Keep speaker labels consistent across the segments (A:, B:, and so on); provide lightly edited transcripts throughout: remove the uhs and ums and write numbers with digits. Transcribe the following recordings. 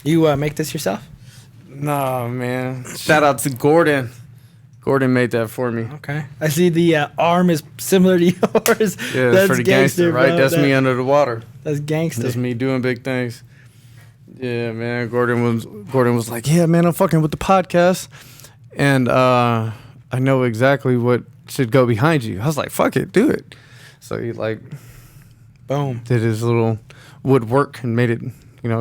A: You make this yourself?
B: Nah, man. Shout out to Gordon. Gordon made that for me.
A: Okay. I see the arm is similar to yours.
B: Yeah, that's pretty gangster, right? Bro. That's me under the water.
A: That's gangster.
B: That's me doing big things. Yeah, man. Gordon was like, yeah, man, I'm fucking with the podcast. And I know exactly what should go behind you. I was like, fuck it, do it. So he like,
A: boom,
B: did his little woodwork and made it,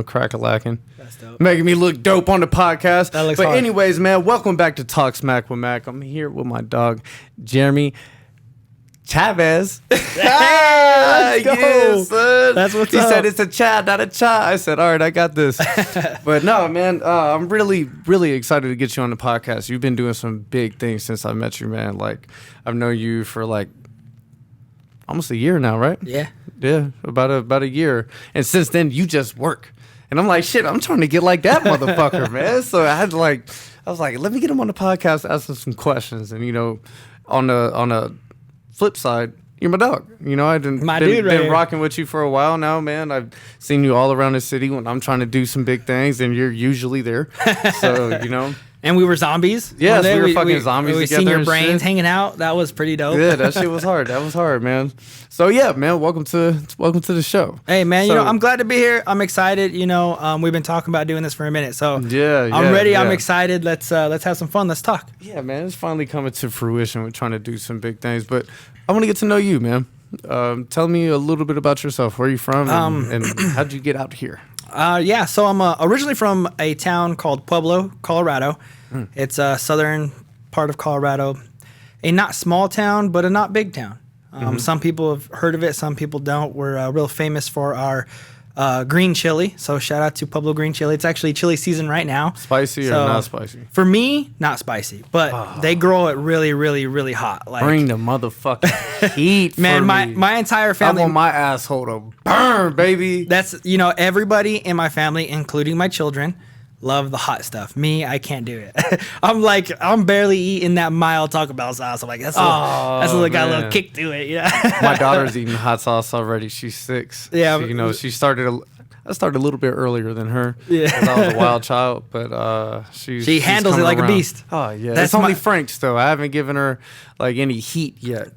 B: crack-a-lacking.
A: That's dope.
B: Making me look dope on the podcast.
A: That looks
B: but
A: hard.
B: Anyways, man, welcome back to Talk Smack with Mac. I'm here with my dog, Jeremy Chavez.
A: Let's go.
B: Yes, son.
A: That's what's
B: he
A: up.
B: said it's a Chad, not a Cha. I said, all right, I got this. But no, man, I'm really, really excited to get you on the podcast. You've been doing some big things since I met you, man. Like, I've known you for like almost a year now, right?
A: Yeah.
B: Yeah, about a year. And since then, you just work. And I'm like, shit, I'm trying to get like that motherfucker, man. So I was like, let me get him on the podcast, ask him some questions. And, on the flip side, you're my dog. I've been rocking with you for a while now, man. I've seen you all around the city when I'm trying to do some big things, and you're usually there. So,
A: And we were zombies.
B: Yes, we were fucking zombies
A: we
B: together.
A: seen your
B: and
A: brains
B: shit.
A: hanging out. That was pretty dope.
B: Yeah, that shit was hard. That was hard, man. So yeah, man, welcome to the show.
A: Hey, man,
B: So-
A: I'm glad to be here. I'm excited. We've been talking about doing this for a minute, so
B: Yeah,
A: I'm ready.
B: yeah.
A: I'm excited. Let's have some fun. Let's talk.
B: Yeah, man, it's finally coming to fruition. We're trying to do some big things, but I want to get to know you, man. Tell me a little bit about yourself. Where are you from, and how'd you get out here?
A: So I'm originally from a town called Pueblo, Colorado. It's a southern part of Colorado. A not small town, but a not big town. Some people have heard of it. Some people don't. We're real famous for our green chili. So shout out to Pueblo green chili. It's actually chili season right now.
B: Spicy or not spicy?
A: For me, not spicy, but they grow it really, really, really hot. Like,
B: Bring the motherfucking heat,
A: man,
B: for
A: my
B: me.
A: my entire family.
B: I want my asshole to burn, baby.
A: That's everybody in my family, including my children, love the hot stuff. Me, I can't do it. I'm barely eating that mild Taco Bell sauce. I'm like, got a little
B: man.
A: kick to it.
B: My daughter's eating hot sauce already. She's 6.
A: Yeah,
B: she started. I started a little bit earlier than her.
A: Yeah.
B: 'Cause I was a wild child, but
A: she handles it
B: coming
A: like
B: around.
A: a beast.
B: Oh yeah,
A: That's
B: it's only
A: my-
B: Frank's though. I haven't given her like any heat yet.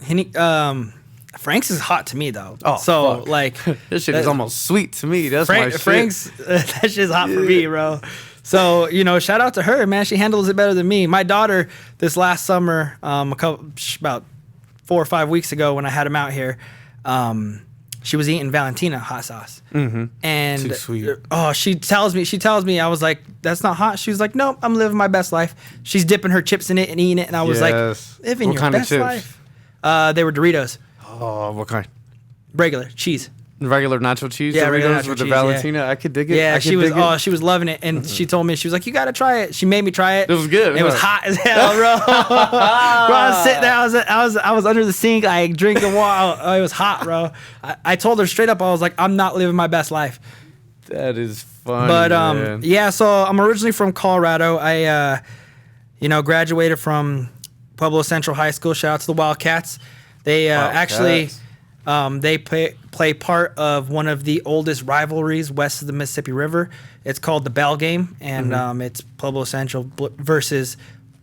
A: Frank's is hot to me though.
B: Oh,
A: so
B: fuck.
A: like
B: This shit is almost sweet to me. That's my shit.
A: Frank's that shit's hot for me, bro. So shout out to her, man. She handles it better than me. My daughter, this last summer, about 4 or 5 weeks ago when I had him out here, she was eating Valentina hot sauce. Mm-hmm. And
B: too sweet.
A: Oh, she tells me, I was like, that's not hot. She was like, nope, I'm living my best life. She's dipping her chips in it and eating it, and I was like, living
B: What
A: your
B: kind of
A: best
B: chips?
A: life. They were Doritos,
B: Oh, what kind?
A: regular cheese.
B: Regular nacho cheese.
A: Yeah,
B: Doritos
A: regular nacho
B: with the
A: cheese, yeah.
B: Valentina. I could dig it.
A: Yeah,
B: I
A: she
B: could
A: was.
B: dig it.
A: She was loving it, and she told me, she was like, "You got to try it." She made me try it.
B: It was good,
A: It was
B: huh?
A: hot as hell, bro. Bro, I was sitting there. I was under the sink. I drinking water. It was hot, bro. I told her straight up. I was like, "I'm not living my best life."
B: That is fun.
A: But
B: man.
A: yeah. So I'm originally from Colorado. I graduated from Pueblo Central High School. Shout out to the Wildcats. They actually. They play part of one of the oldest rivalries west of the Mississippi River. It's called the Bell Game, and it's Pueblo Central versus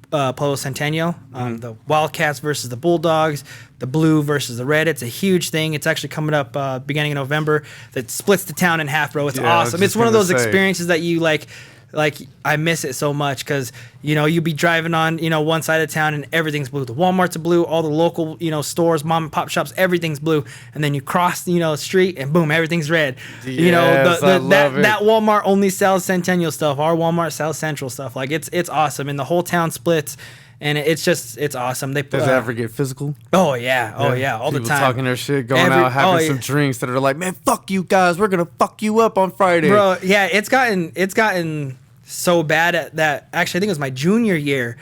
A: Pueblo Centennial. The Wildcats versus the Bulldogs, the Blue versus the Red. It's a huge thing. It's actually coming up beginning of November. That splits the town in half, bro. It's
B: Yeah, I was
A: awesome.
B: just
A: It's one of
B: gonna
A: those
B: say.
A: experiences that you like I miss it so much because you be driving on one side of town and everything's blue. The Walmart's are blue, all the local stores, mom and pop shops, everything's blue, and then you cross the street and boom, everything's red.
B: Yes, I love it.
A: That Walmart only sells Centennial stuff. Our Walmart sells Central stuff. Like it's awesome, and the whole town splits. And it's awesome. They
B: Does it ever get physical?
A: Oh yeah, all the
B: People
A: time.
B: talking their shit, going out, having some drinks that are like, man, fuck you guys, we're gonna fuck you up on Friday,
A: bro. Yeah, it's gotten so bad at that. Actually, I think it was my junior year.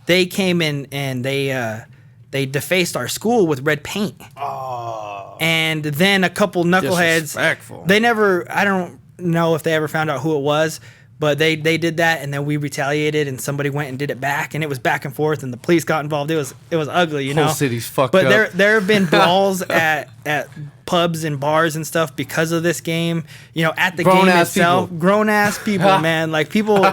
A: They came in and they defaced our school with red paint. Oh. And then a couple knuckleheads.
B: Disrespectful.
A: They never. I don't know if they ever found out who it was. But they did that, and then we retaliated, and somebody went and did it back, and it was back and forth, and the police got involved. It was ugly, you know.
B: Whole city's fucked
A: but
B: up.
A: there have been brawls at pubs and bars and stuff because of this game. You know, at the game itself, grown ass people, man. Like people,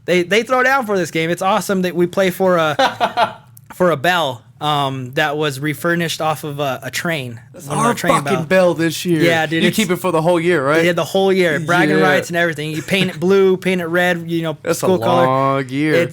A: they throw down for this game. It's awesome that we play for a bell. That was refurnished off of a train.
B: That's our fucking bell this year.
A: Yeah, dude.
B: You keep it for the whole year, right?
A: Yeah, the whole year. Bragging rights and everything. You paint it blue, paint it red, you know,
B: that's
A: school
B: a long
A: color.
B: year.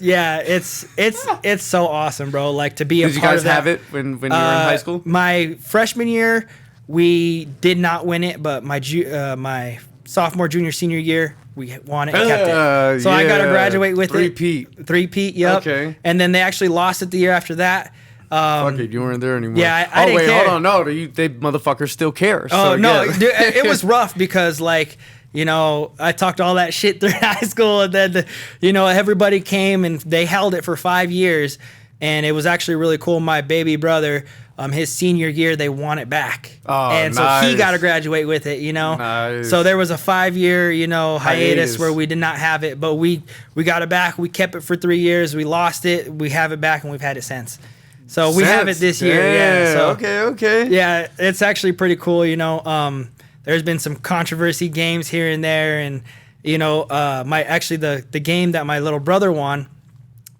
A: It's so awesome, bro. Like to be a part of that.
B: Did you guys have it when you were in high school?
A: My freshman year, we did not win it, but my sophomore, junior, senior year, we won it and kept it. So I got to graduate with Three-peat, yep. Okay. And then they actually lost it the year after that.
B: Fuck it, you weren't there anymore.
A: Yeah, I didn't care.
B: Hold on, no, they motherfuckers still care.
A: Oh, no, dude, it was rough because, like, you know, I talked all that shit through high school, and then, you know, everybody came, and they held it for 5 years, and it was actually really cool. My baby brother, his senior year, they won it back.
B: Oh,
A: and so he got to graduate with it, you know.
B: Nice.
A: So there was a 5-year, you know, hiatus where we did not have it, but we got it back. We kept it for 3 years. We lost it. We have it back, and we've had it since. So we have it this year. Yeah. So,
B: okay.
A: Yeah, it's actually pretty cool. You know, there's been some controversy games here and there, and you know, the game that my little brother won,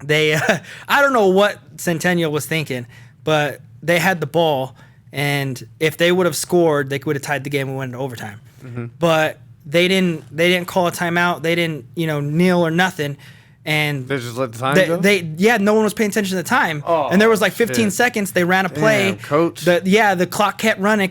A: they I don't know what Centennial was thinking, but they had the ball, and if they would have scored, they would have tied the game and went into overtime. Mm-hmm. But they didn't call a timeout. They didn't, you know, kneel or nothing. And
B: they just let the time go?
A: No one was paying attention to the time. Oh, and there was like 15 seconds. They ran a play.
B: Damn, coach.
A: The clock kept running,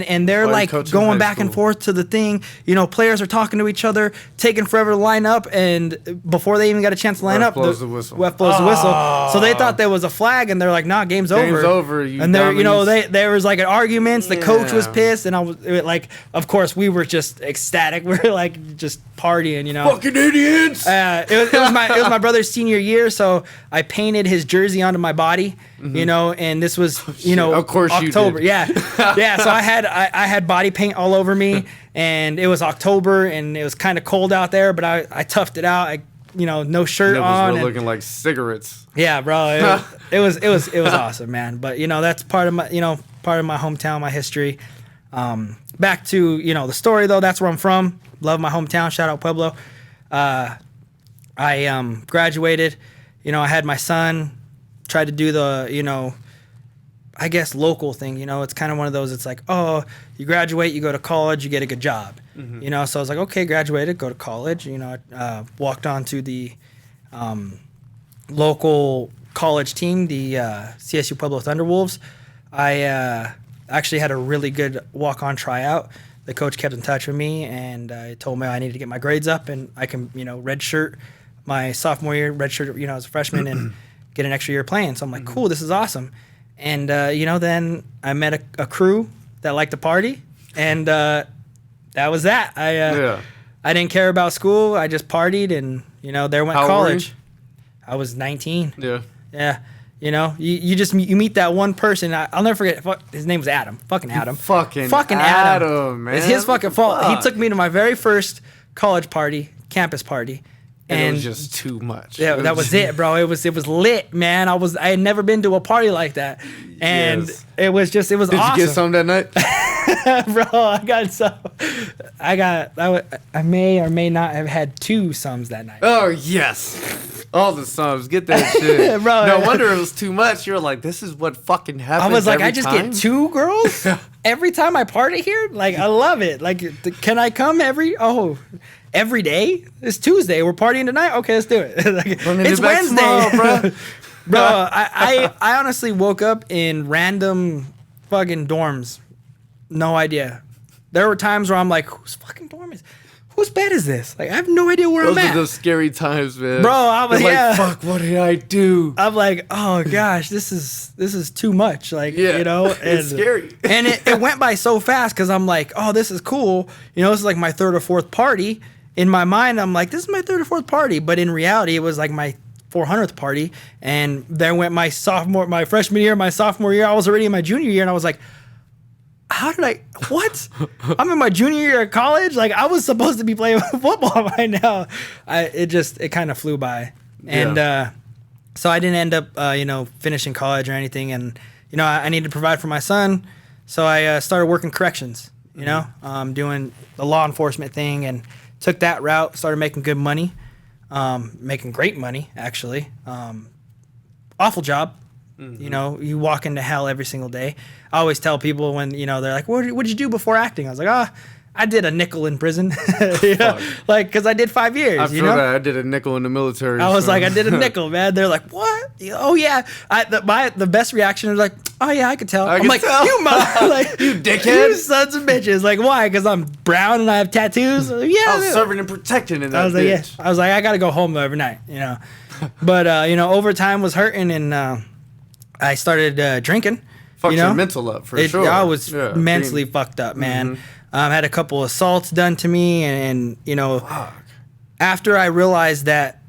A: and they're like going back and forth to the thing. You know, players are talking to each other, taking forever to line up, and before they even got a chance to line up,
B: blows the whistle.
A: Ref blows the whistle. So they thought there was a flag, and they're like, "Nah, game's over."
B: Game's over.
A: And there was like an arguments. The coach was pissed, and I was like, of course, we were just ecstatic. We were like just partying, you know.
B: Fucking idiots.
A: It was my brother's senior year, so I painted his jersey onto my body, you know, and this was, you know,
B: of course
A: October.
B: You
A: did. Yeah. So I had body paint all over me, and it was October, and it was kind of cold out there, but I toughed it out. No shirt on.
B: Nipples were looking like cigarettes.
A: Yeah, bro. It was awesome, man. But you know, that's part of my hometown, my history. Back to, you know, the story though. That's where I'm from. Love my hometown. Shout out Pueblo. I graduated, you know, I had my son, tried to do the, you know, I guess local thing, you know, it's kind of one of those, it's like, oh, you graduate, you go to college, you get a good job, you know, so I was like, okay, graduated, go to college, you know, walked on to the local college team, the CSU Pueblo Thunderwolves. I actually had a really good walk-on tryout. The coach kept in touch with me, and told me I needed to get my grades up, and I can, you know, redshirt my sophomore year, redshirt, you know, as a freshman, and get an extra year playing. So I'm like, cool, this is awesome. And, you know, then I met a crew that liked to party, and that was that. I didn't care about school. I just partied, and, you know, there went college. I was 19.
B: Yeah.
A: Yeah. You know, you meet that one person. I'll never forget. His name was Adam. Fucking Adam.
B: Fucking Adam, man.
A: It's his fucking fault. He took me to my very first college party, campus party.
B: And it was just too much.
A: Yeah, that was it, bro. It was lit, man. I had never been to a party like that, and it was awesome.
B: Did you get some that night?
A: Bro, I may or may not have had 2 sums that night.
B: Oh yes, all the sums. Get that shit, bro. No wonder it was too much. You're like, this is what fucking happens.
A: I was like,
B: every
A: I just
B: time?
A: get 2 girls every time I party here. Like, I love it. Like, can I come every day? It's Tuesday. We're partying tonight. Okay, let's do it. It's Wednesday,
B: tomorrow, bro.
A: Bro, I honestly woke up in random fucking dorms. No idea. There were times where I'm like, whose bed is this? Like, I have no idea where I'm at.
B: Those are those scary times, man.
A: Bro, I was
B: like, fuck, what did I do?
A: I'm like, oh gosh, this is too much. Like, you know, and,
B: it's scary.
A: And it went by so fast because I'm like, oh, this is cool. You know, this is like my 3rd or 4th party. In my mind, I'm like, this is my 3rd or 4th party. But in reality, it was like my 400th party. And there went my freshman year, my sophomore year. I was already in my junior year, and I was like, how did I, what? I'm in my junior year of college. Like, I was supposed to be playing football right now. It kind of flew by. And so I didn't end up, finishing college or anything. And, I needed to provide for my son. So I started working corrections, doing the law enforcement thing, and took that route, started making good money, making great money, actually. Awful job. You walk into hell every single day. I always tell people when, they're like, what did you do before acting? I was like, I did a nickel in prison. Like, because I did 5 years.
B: I feel that. I did a nickel in the military.
A: I was like, I did a nickel, man. They're like, what? Oh, yeah. The best reaction is like, oh, yeah, I could tell. I'm like, you like,
B: you dickhead.
A: You sons of bitches. Like, why? Because I'm brown and I have tattoos? Yeah.
B: I was serving and protecting in that
A: I was like,
B: bitch.
A: yeah. I was like, I got to go home every night, But, overtime was hurting, and I started drinking.
B: Fucked your mental up, for sure.
A: I was mentally fucked up, man. Had a couple assaults done to me, and after I realized that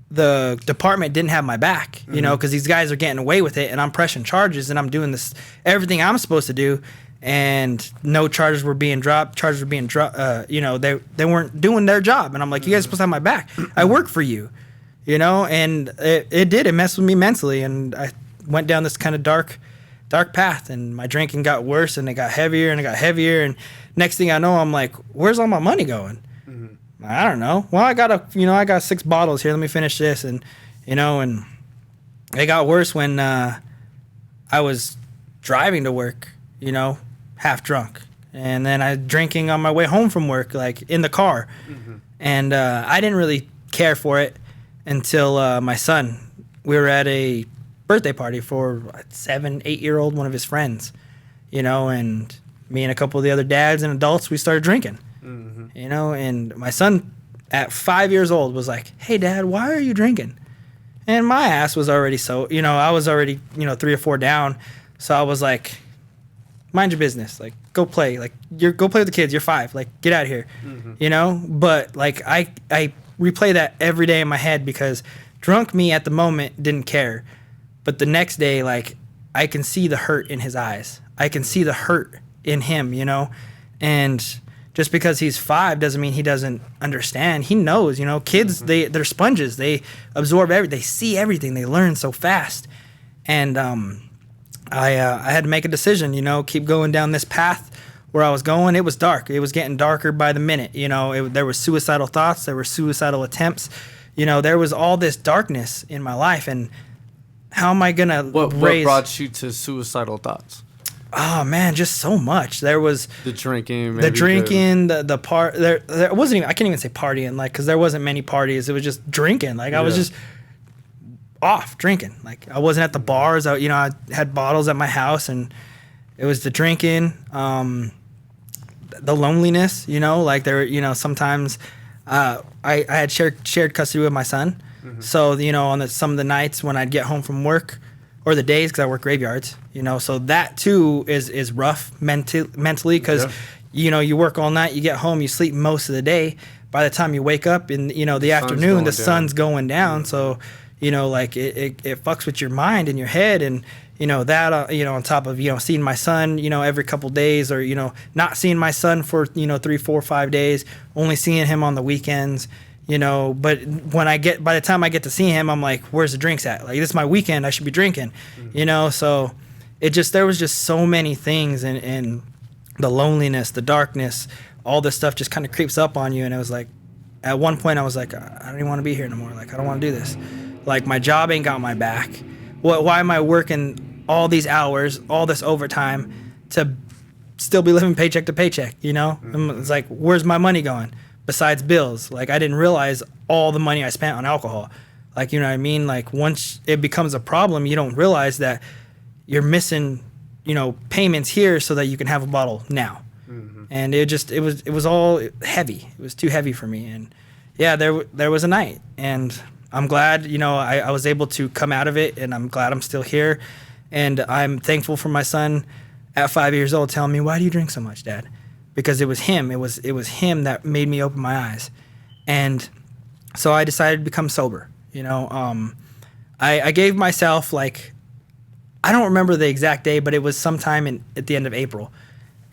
A: the department didn't have my back, because these guys are getting away with it, and I'm pressing charges, and I'm doing this everything I'm supposed to do, and no charges were being dropped. Charges were being dropped. They weren't doing their job, and I'm like, you guys are supposed to have my back. I work for you, and it did. It messed with me mentally, and I went down this kind of dark path, and my drinking got worse, and it got heavier, and next thing I know, I'm like, where's all my money going? I don't know. Well, I got 6 bottles here. Let me finish this. And, and it got worse when I was driving to work, half drunk. And then I was drinking on my way home from work, like in the car. And I didn't really care for it until my son, we were at a birthday party for a 7-8-year-old, one of his friends, and me and a couple of the other dads and adults, we started drinking, and my son at 5 years old was like, hey, Dad, why are you drinking? And my ass was already I was already, 3 or 4 down. So I was like, mind your business. Like, go play. Like, go play with the kids. You're 5. Like, get out of here, But, like, I replay that every day in my head because drunk me at the moment didn't care. But the next day, like, I can see the hurt in his eyes. I can see the hurt in him, And just because he's 5 doesn't mean he doesn't understand. He knows, Kids, they're sponges. They absorb everything. They see everything. They learn so fast. And I had to make a decision, keep going down this path where I was going. It was dark. It was getting darker by the minute. There were suicidal thoughts. There were suicidal attempts. There was all this darkness in my life, and how am I gonna
B: what brought you to suicidal thoughts?
A: Oh man, just so much. There was
B: the drinking,
A: the part. There wasn't even. I can't even say partying, like, because there wasn't many parties. It was just drinking. Like, I was just off drinking. Like, I wasn't at the bars. I had bottles at my house, and it was the drinking, the loneliness. Like, there. Sometimes I had shared custody with my son. So, on some of the nights when I'd get home from work, or the days, because I work graveyards, so that too is rough mentally, because, you work all night, you get home, you sleep most of the day. By the time you wake up in, the afternoon, the sun's going down. So, like it fucks with your mind and your head, and, that, on top of, seeing my son, every couple days, or, not seeing my son for, 3, 4, 5 days, only seeing him on the weekends. But by the time I get to see him, I'm like, where's the drinks at? Like, this is my weekend. I should be drinking, So there was just so many things, and the loneliness, the darkness, all this stuff just kind of creeps up on you. And it was like, at one point I was like, I don't even want to be here anymore. Like, I don't want to do this. Like, my job ain't got my back. Why am I working all these hours, all this overtime to still be living paycheck to paycheck? It's like, where's my money going? Besides bills. Like, I didn't realize all the money I spent on alcohol. Like, you know what I mean? Like, once it becomes a problem, you don't realize that you're missing, payments here so that you can have a bottle now. And it was all heavy. It was too heavy for me. And yeah, there was a night, and I'm glad, I was able to come out of it, and I'm glad I'm still here. And I'm thankful for my son at 5 years old telling me, why do you drink so much, Dad? Because it was him. It was him that made me open my eyes. And so I decided to become sober. I gave myself, like, I don't remember the exact day, but it was sometime at the end of April.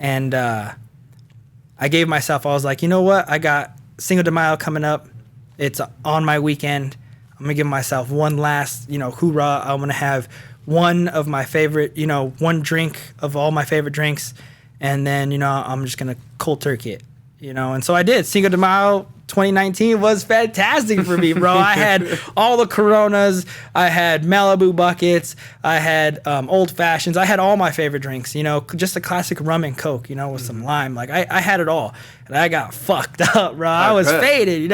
A: And I gave myself, I was like, you know what? I got Cinco de Mayo coming up. It's on my weekend. I'm going to give myself one last, hoorah. I'm going to have one of my favorite, one drink of all my favorite drinks. And then, I'm just going to cold turkey it, And so I did. Cinco de Mayo 2019 was fantastic for me, bro. I had all the Coronas. I had Malibu buckets. I had Old Fashions. I had all my favorite drinks, just a classic rum and Coke, with some lime. Like, I had it all. And I got fucked up, bro. I was faded,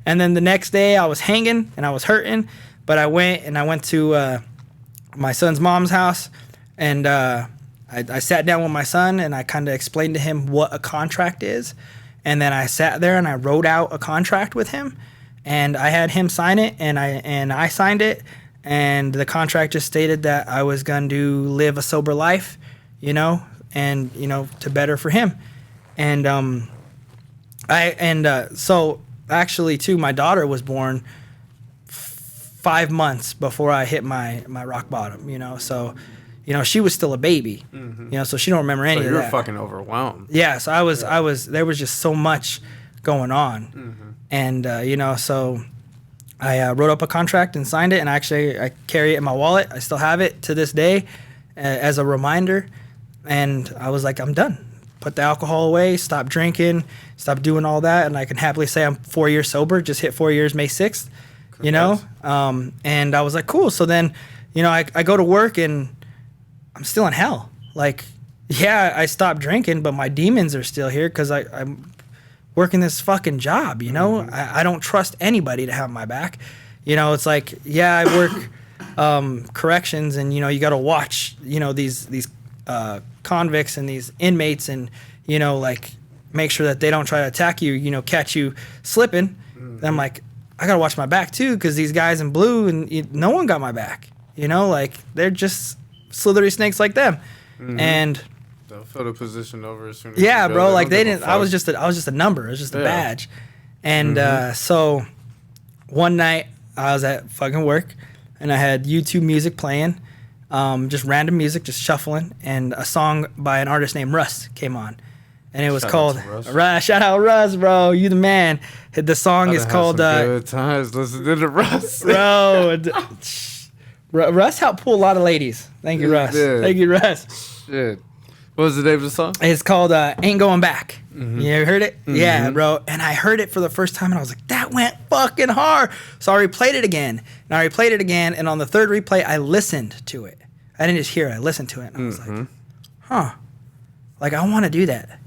A: And then the next day I was hanging and I was hurting. But I went to my son's mom's house. And I sat down with my son and I kind of explained to him what a contract is. And then I sat there and I wrote out a contract with him, and I had him sign it, and I signed it, and the contract just stated that I was going to live a sober life, and to better for him, and so actually too, my daughter was born 5 months before I hit my rock bottom, so. She was still a baby, so she don't remember any of that.
B: You were fucking overwhelmed.
A: Yeah, so I was, there was just so much going on. And, so I wrote up a contract and signed it, and I carry it in my wallet. I still have it to this day as a reminder. And I was like, I'm done. Put the alcohol away, stop drinking, stop doing all that. And I can happily say I'm 4 years sober, just hit 4 years May 6th, and I was like, cool. So then, I go to work and I'm still in hell. Like, yeah, I stopped drinking, but my demons are still here because I'm working this fucking job, I don't trust anybody to have my back. It's like, yeah, I work corrections, and, you got to watch, these convicts and these inmates, and, like, make sure that they don't try to attack you, catch you slipping. I'm like, I got to watch my back, too, because these guys in blue, and no one got my back. Like, they're just slithery snakes like them, and
B: they'll fill the position over as soon as
A: bro. Like, they didn't. I was just a number. It was just a badge, and so one night I was at fucking work, and I had YouTube music playing, just random music, just shuffling, and a song by an artist named Russ came on, and it was called Russ. Shout out Russ, bro. You the man. The song is called
B: Good Times listening to Russ,
A: bro. Russ helped pull a lot of ladies. Thank you, Russ. Thank you, Russ.
B: Shit. What was the name of the song?
A: It's called Ain't Going Back. You heard it? Yeah, bro. And I heard it for the first time, and I was like, that went fucking hard. So I replayed it again. And on the third replay, I listened to it. I didn't just hear it. I listened to it. And I was like, huh. Like, I want to do that,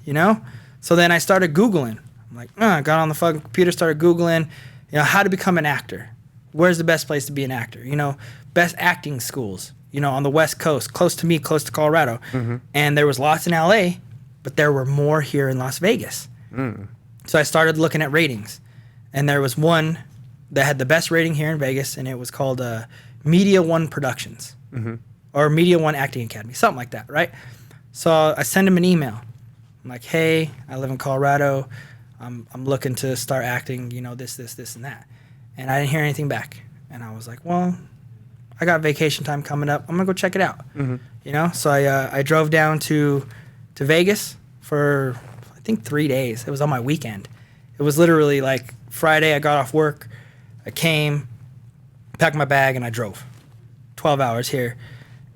A: So then I started Googling. I'm like, I got on the fucking computer, started Googling, how to become an actor. Where's the best place to be an actor? Best acting schools, on the West Coast, close to me, close to Colorado. And there was lots in LA, but there were more here in Las Vegas. So I started looking at ratings, and there was one that had the best rating here in Vegas, and it was called Media One Productions, or Media One Acting Academy, something like that, right? So I send him an email. I'm like, hey, I live in Colorado. I'm looking to start acting, this, and that. And I didn't hear anything back. And I was like, well, I got vacation time coming up. I'm going to go check it out. So I drove down to Vegas for, I think, 3 days. It was on my weekend. It was literally like Friday, I got off work. I came, packed my bag, and I drove 12 hours here.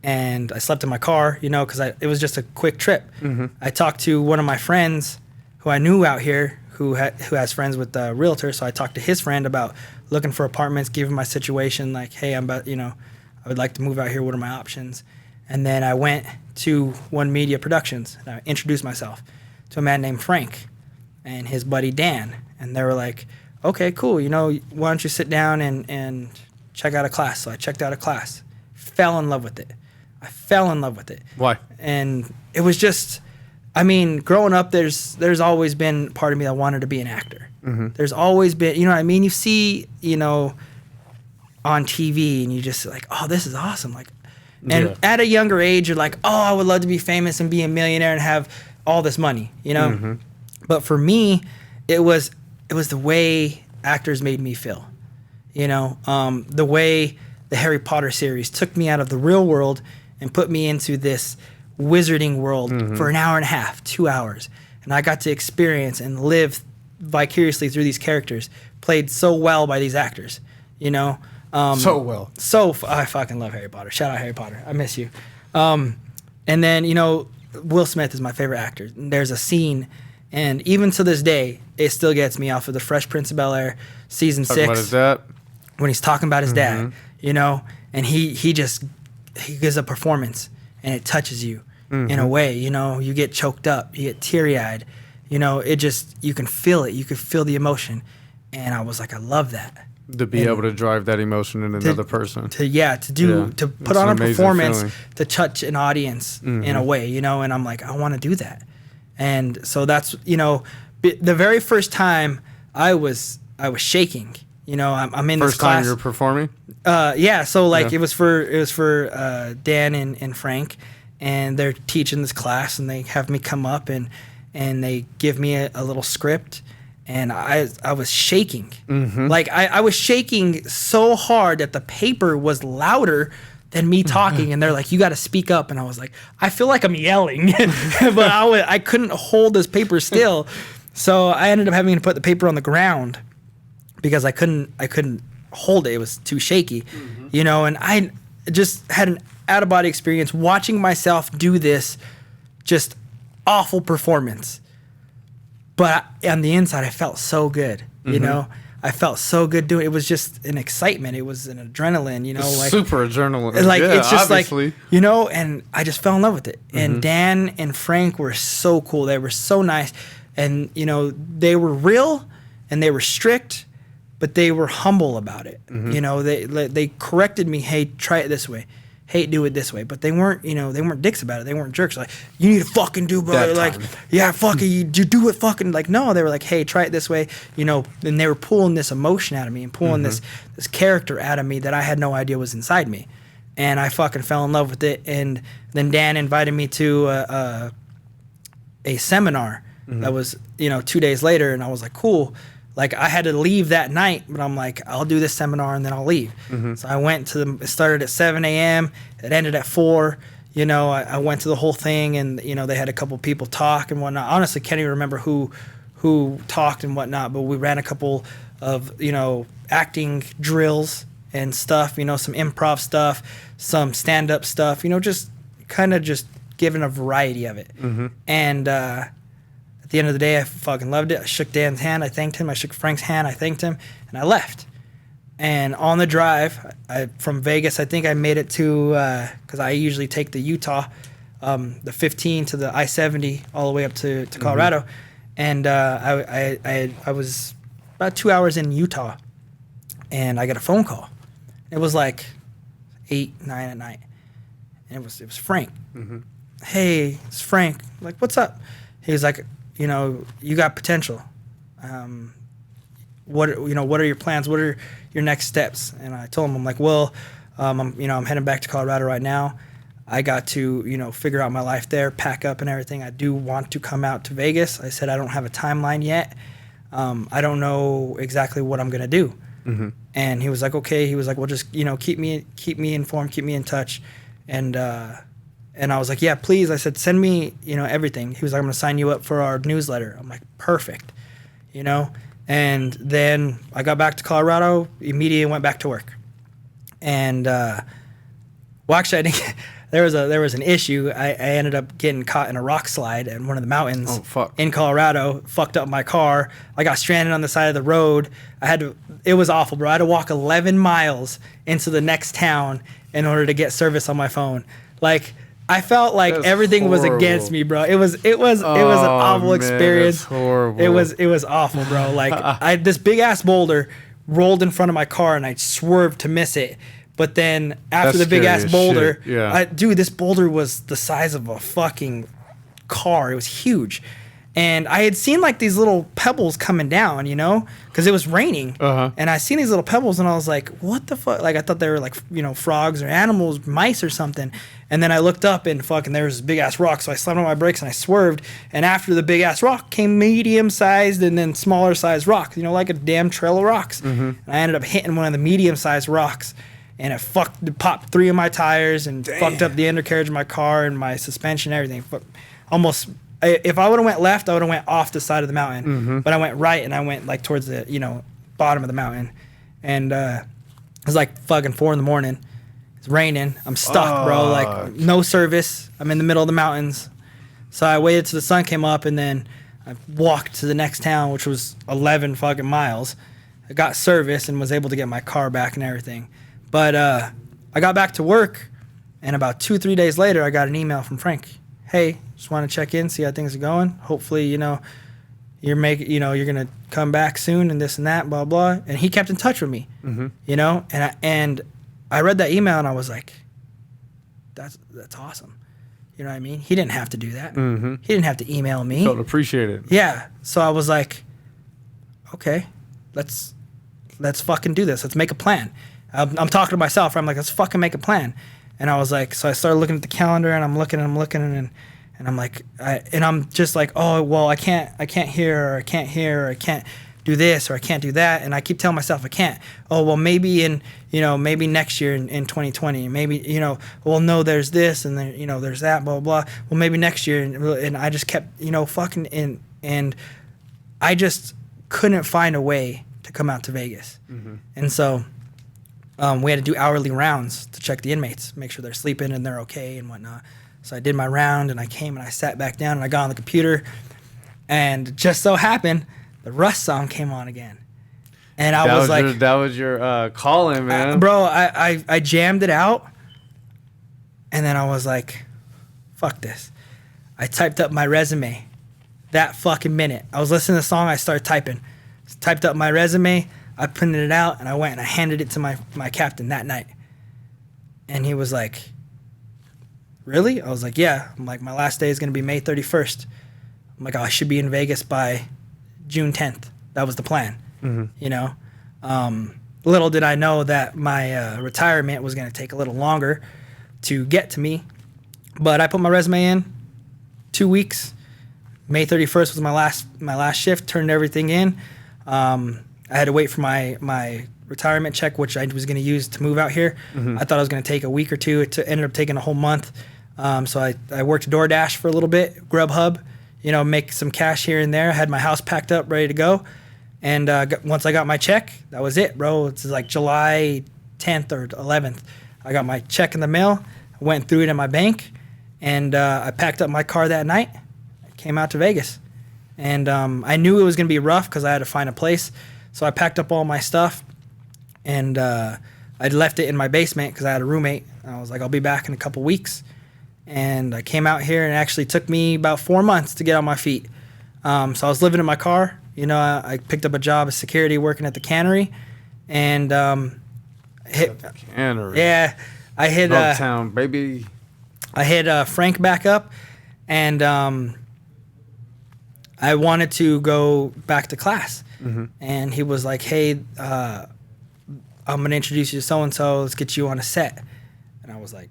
A: And I slept in my car, because it was just a quick trip. I talked to one of my friends who I knew out here who has friends with the realtor. So I talked to his friend about looking for apartments, give him my situation, like, hey, I'm about, I would like to move out here. What are my options? And then I went to One Media Productions, and I introduced myself to a man named Frank and his buddy Dan. And they were like, okay, cool. Why don't you sit down and check out a class? So I checked out a class, fell in love with it.
B: Why?
A: And it was just, growing up, there's always been part of me that wanted to be an actor. There's always been, you see, on TV, and you just like, oh, this is awesome. Like, and at a younger age, you're like, oh, I would love to be famous and be a millionaire and have all this money, But for me, it was the way actors made me feel, the way the Harry Potter series took me out of the real world and put me into this wizarding world for an hour and a half, 2 hours. And I got to experience and live vicariously through these characters, played so well by these actors, you know?
B: So well.
A: I fucking love Harry Potter. Shout out Harry Potter. I miss you. And then, you know, Will Smith is my favorite actor. There's a scene, and even to this day, it still gets me off of The Fresh Prince of Bel-Air, season 6.
B: What is that?
A: When he's talking about his dad, you know, and he gives a performance, and it touches you in a way, you know, you get choked up, you get teary-eyed, you know, you can feel it, you can feel the emotion, and I was like, I love that.
B: To be able to drive that emotion in another person.
A: To put on a performance to touch an audience in a way, you know, and I'm like, I want to do that. And so that's, you know, the very first time I was shaking, you know, I'm in this class.
B: First time you're performing?
A: So like it was for Dan and Frank, and they're teaching this class, and they have me come up and they give me a little script. And I was shaking. Like, I was shaking so hard that the paper was louder than me talking. And they're like, you got to speak up. And I was like, I feel like I'm yelling. But I couldn't hold this paper still. So I ended up having to put the paper on the ground because I couldn't hold it. It was too shaky. You know, and I just had an out-of-body experience watching myself do this just awful performance. But on the inside, I felt so good, you know? I felt so good doing it. It was just an excitement. It was an adrenaline, you know? Like
B: super adrenaline.
A: Like,
B: yeah,
A: it's just
B: obviously.
A: like, you know? And I just fell in love with it. And Dan and Frank were so cool. They were so nice. And, you know, they were real and they were strict, but they were humble about it. You know, they corrected me, hey, try it this way. Hey, do it this way. But they weren't, you know, they weren't dicks about it. They weren't jerks. Like, you need to fucking do, bro. Like, yeah, fuck it. You do it fucking. Like, no, they were like, hey, try it this way. You know, and they were pulling this emotion out of me and pulling this character out of me that I had no idea was inside me. And I fucking fell in love with it. And then Dan invited me to a seminar that was, you know, 2 days later. And I was like, cool. Like, I had to leave that night, but I'm like, I'll do this seminar and then I'll leave. So I went it started at 7 a.m. It ended at 4. You know, I went to the whole thing, and, you know, they had a couple people talk and whatnot. Honestly, can't even remember who talked and whatnot, but we ran a couple of, you know, acting drills and stuff, you know, some improv stuff, some stand-up stuff, you know, just kind of just giving a variety of it. And, at the end of the day, I fucking loved it. I shook Dan's hand. I thanked him. I shook Frank's hand. I thanked him. And I left. And on the drive from Vegas, I think I made it to, because I usually take the Utah, the 15 to the I-70 all the way up to Colorado. And I was about 2 hours in Utah. And I got a phone call. It was like 8, 9 at night. And it was Frank. Hey, it's Frank. I'm like, what's up? He was like, you know, you got potential. What are your plans? What are your next steps? And I told him, I'm like, well, I'm heading back to Colorado right now. I got to, you know, figure out my life there, pack up and everything. I do want to come out to Vegas. I said, I don't have a timeline yet. I don't know exactly what I'm going to do. And he was like, okay. He was like, well, just, you know, keep me informed, keep me in touch. And I was like, yeah, please. I said, send me, you know, everything. He was like, I'm going to sign you up for our newsletter. I'm like, perfect, you know? And then I got back to Colorado, immediately went back to work. And, well, actually, I think there was an issue. I ended up getting caught in a rock slide in one of the mountains in Colorado, fucked up my car. I got stranded on the side of the road. It was awful, bro. I had to walk 11 miles into the next town in order to get service on my phone. Like, I felt like everything was against me, bro. It was an awful experience.
B: That's horrible.
A: It was awful, bro. Like, this big ass boulder rolled in front of my car and I swerved to miss it. But then after the big ass boulder, dude, this boulder was the size of a fucking car. It was huge. And I had seen like these little pebbles coming down, you know, because it was raining. And I seen these little pebbles and I was like, what the fuck? Like, I thought they were like, you know, frogs or animals, mice or something. And then I looked up and fucking there was this big ass rock. So I slammed on my brakes and I swerved. And after the big ass rock came medium sized and then smaller sized rocks, you know, like a damn trail of rocks. And I ended up hitting one of the medium sized rocks. and it popped 3 of my tires and fucked up the undercarriage of my car and my suspension, everything. Almost, if I would have went left, I would have went off the side of the mountain, but I went right and I went like towards the, you know, bottom of the mountain, and it was like fucking 4 a.m. It's raining. I'm stuck, bro. Like no service. I'm in the middle of the mountains. So I waited till the sun came up, and then I walked to the next town, which was 11 fucking miles. I got service and was able to get my car back and everything. But I got back to work, and about 2-3 days later, I got an email from Frank. Hey, just want to check in, see how things are going. Hopefully, you know, you're gonna come back soon, and this and that, blah blah. And he kept in touch with me, you know. And I read that email, and I was like, that's awesome. You know what I mean? He didn't have to do that. He didn't have to email me.
B: Felt appreciated.
A: Yeah. So I was like, okay, let's fucking do this. Let's make a plan. I'm talking to myself. I'm like, let's fucking make a plan. And I was like, so I started looking at the calendar, and I'm looking, and I'm like, I'm just like, oh well, I can't hear, or I can't hear, or I can't do this, or I can't do that, and I keep telling myself I can't. Oh well, maybe maybe next year in 2020, maybe, you know, well no, there's this, and then, you know, there's that, blah blah blah. Well, maybe next year, and I just kept, you know, fucking in, and I just couldn't find a way to come out to Vegas, and so we had to do hourly rounds to check the inmates, make sure they're sleeping and they're okay and whatnot. So I did my round, and I came and I sat back down, and I got on the computer, and just so happened the Rust song came on again, and that
B: was your calling, man.
A: Bro, I jammed it out, and then I was like, fuck this. I typed up my resume that fucking minute. I was listening to the song, I started typing. Typed up my resume, I printed it out, and I went and I handed it to my captain that night. And he was like, really? I was like, yeah. I'm like, my last day is going to be May 31st. I'm like, oh, I should be in Vegas by June 10th. That was the plan, you know? Little did I know that my retirement was going to take a little longer to get to me. But I put my resume in, 2 weeks. May 31st was my last shift, turned everything in. I had to wait for my retirement check, which I was going to use to move out here. I thought it was going to take a week or two. It ended up taking a whole month. So I worked DoorDash for a little bit, Grubhub, you know, make some cash here and there. I had my house packed up, ready to go. And once I got my check, that was it, bro. It's like July 10th or 11th. I got my check in the mail. I went through it in my bank, and I packed up my car that night. I came out to Vegas. And I knew it was going to be rough because I had to find a place. So I packed up all my stuff, and I left it in my basement because I had a roommate. I was like, I'll be back in a couple weeks. And I came out here, and it actually took me about 4 months to get on my feet. So I was living in my car. You know, I picked up a job as security working at the cannery, and hit
B: the cannery.
A: Yeah, I hit
B: Uptown, baby.
A: I hit Frank back up, and I wanted to go back to class. And he was like, hey, I'm going to introduce you to so-and-so. Let's get you on a set. And I was like,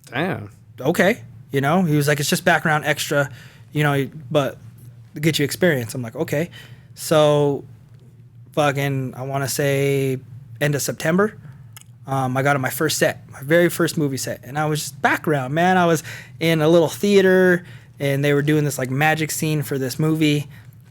B: damn.
A: Okay. You know, he was like, it's just background extra, you know, but to get you experience. I'm like, okay. So fucking, I want to say end of September, I got on my first set, my very first movie set. And I was just background, man. I was in a little theater, and they were doing this like magic scene for this movie.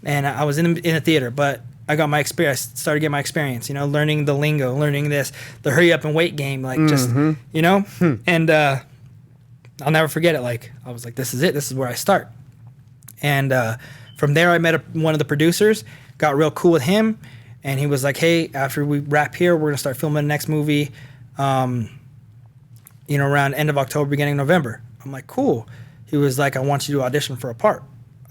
A: And I was in a theater, but I got my experience, started getting my experience, you know, learning the lingo, learning this, the hurry up and wait game, like just, you know, and I'll never forget it. Like, I was like, this is it. This is where I start. And from there, I met one of the producers, got real cool with him. And he was like, hey, after we wrap here, we're going to start filming the next movie, you know, around end of October, beginning of November. I'm like, cool. He was like, I want you to audition for a part.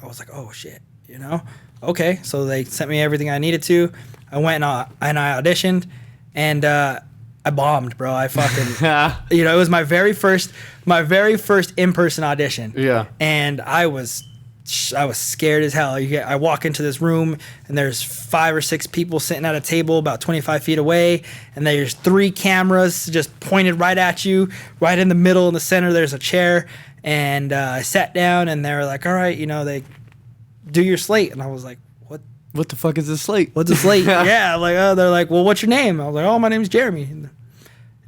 A: I was like, oh, shit, you know? Okay. So they sent me everything I needed to. I went and I auditioned, and I bombed, bro. I fucking, you know, it was my very first in-person audition.
B: Yeah.
A: And I was scared as hell. I walk into this room, and there's 5 or 6 people sitting at a table about 25 feet away, and there's 3 cameras just pointed right at you. Right in the middle, in the center, there's a chair. And I sat down, and they were like, all right, you know, they do your slate. And I was like,
B: what the fuck is this slate?
A: What's a slate? Yeah, like, oh, they're like, well, what's your name? I was like, oh, my name's Jeremy.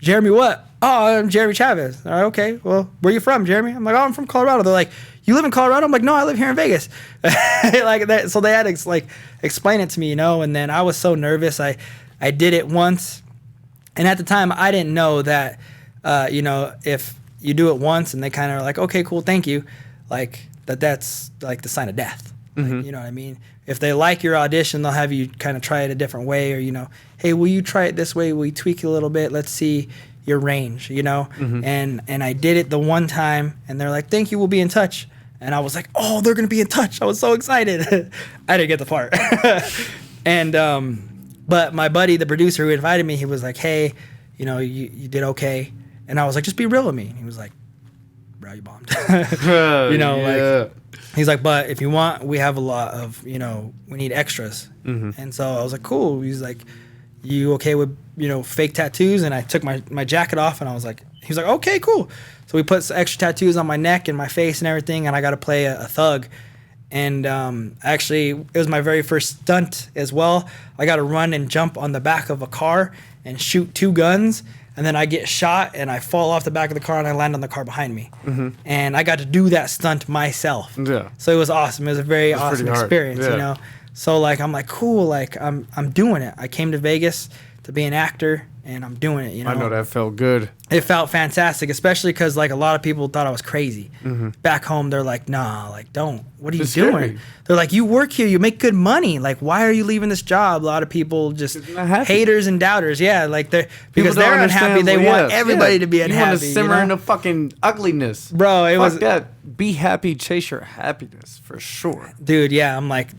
A: Jeremy what? Oh, I'm Jeremy Chavez. All right, okay, well, where you from, Jeremy? I'm like, oh, I'm from Colorado. They're like, you live in Colorado? I'm like, no, I live here in Vegas. Like that. So they had to like explain it to me, you know. And then I was so nervous. I did it once, and at the time I didn't know that, you know, if you do it once and they kind of are like, okay, cool, thank you, like that's like the sign of death. Like, you know what I mean? If they like your audition, they'll have you kind of try it a different way, or, you know, hey, will you try it this way? Will you tweak it a little bit? Let's see your range, you know? And I did it the one time, and they're like, thank you, we'll be in touch. And I was like, oh, they're going to be in touch. I was so excited. I didn't get the part. And, but my buddy, the producer who invited me, he was like, hey, you know, you did okay. And I was like, just be real with me. And he was like, bro, you bombed. You know, like, he's like, but if you want, we have a lot of, you know, we need extras. And so I was like, cool. He's like, you okay with, you know, fake tattoos? And I took my jacket off, and I was like, he was like, okay, cool. So we put some extra tattoos on my neck and my face and everything, and I got to play a thug. And actually, it was my very first stunt as well. I got to run and jump on the back of a car and shoot 2 guns. And then I get shot, and I fall off the back of the car, and I land on the car behind me. And I got to do that stunt myself. Yeah. So it was awesome. It was a very awesome experience, you know. So like I'm like, cool, like I'm doing it. I came to Vegas to be an actor, and I'm doing it, you know.
B: I know that felt good.
A: It felt fantastic, especially because like a lot of people thought I was crazy. Back home, they're like, nah, like don't. What are you doing? They're like, you work here, you make good money. Like, why are you leaving this job? A lot of people just haters and doubters. Yeah, like because they're unhappy. They want everybody to be unhappy.
B: You want to simmer in the fucking ugliness,
A: bro. It was
B: that. Be happy, chase your happiness for sure,
A: dude. Yeah, I'm like,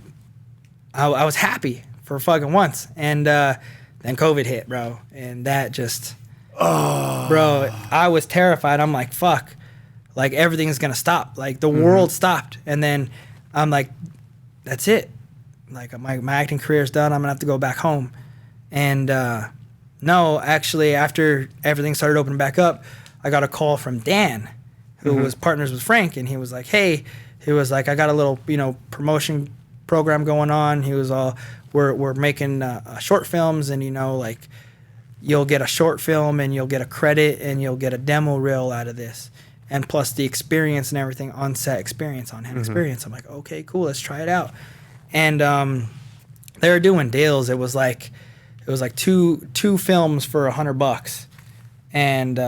A: I was happy for fucking once, and then COVID hit, bro, and that just, bro, I was terrified. I'm like, fuck, like everything's gonna stop, like the world stopped, and then I'm like, that's it, like my acting career is done. I'm gonna have to go back home, and no, actually, after everything started opening back up, I got a call from Dan, who was partners with Frank, and he was like, hey, he was like, I got a little, you know, promotion program going on. He was all, we're making short films, and, you know, like, you'll get a short film, and you'll get a credit, and you'll get a demo reel out of this, and plus the experience and everything, on set experience, on hand experience. I'm like, okay, cool, let's try it out. And they were doing deals. It was like two films for $100, and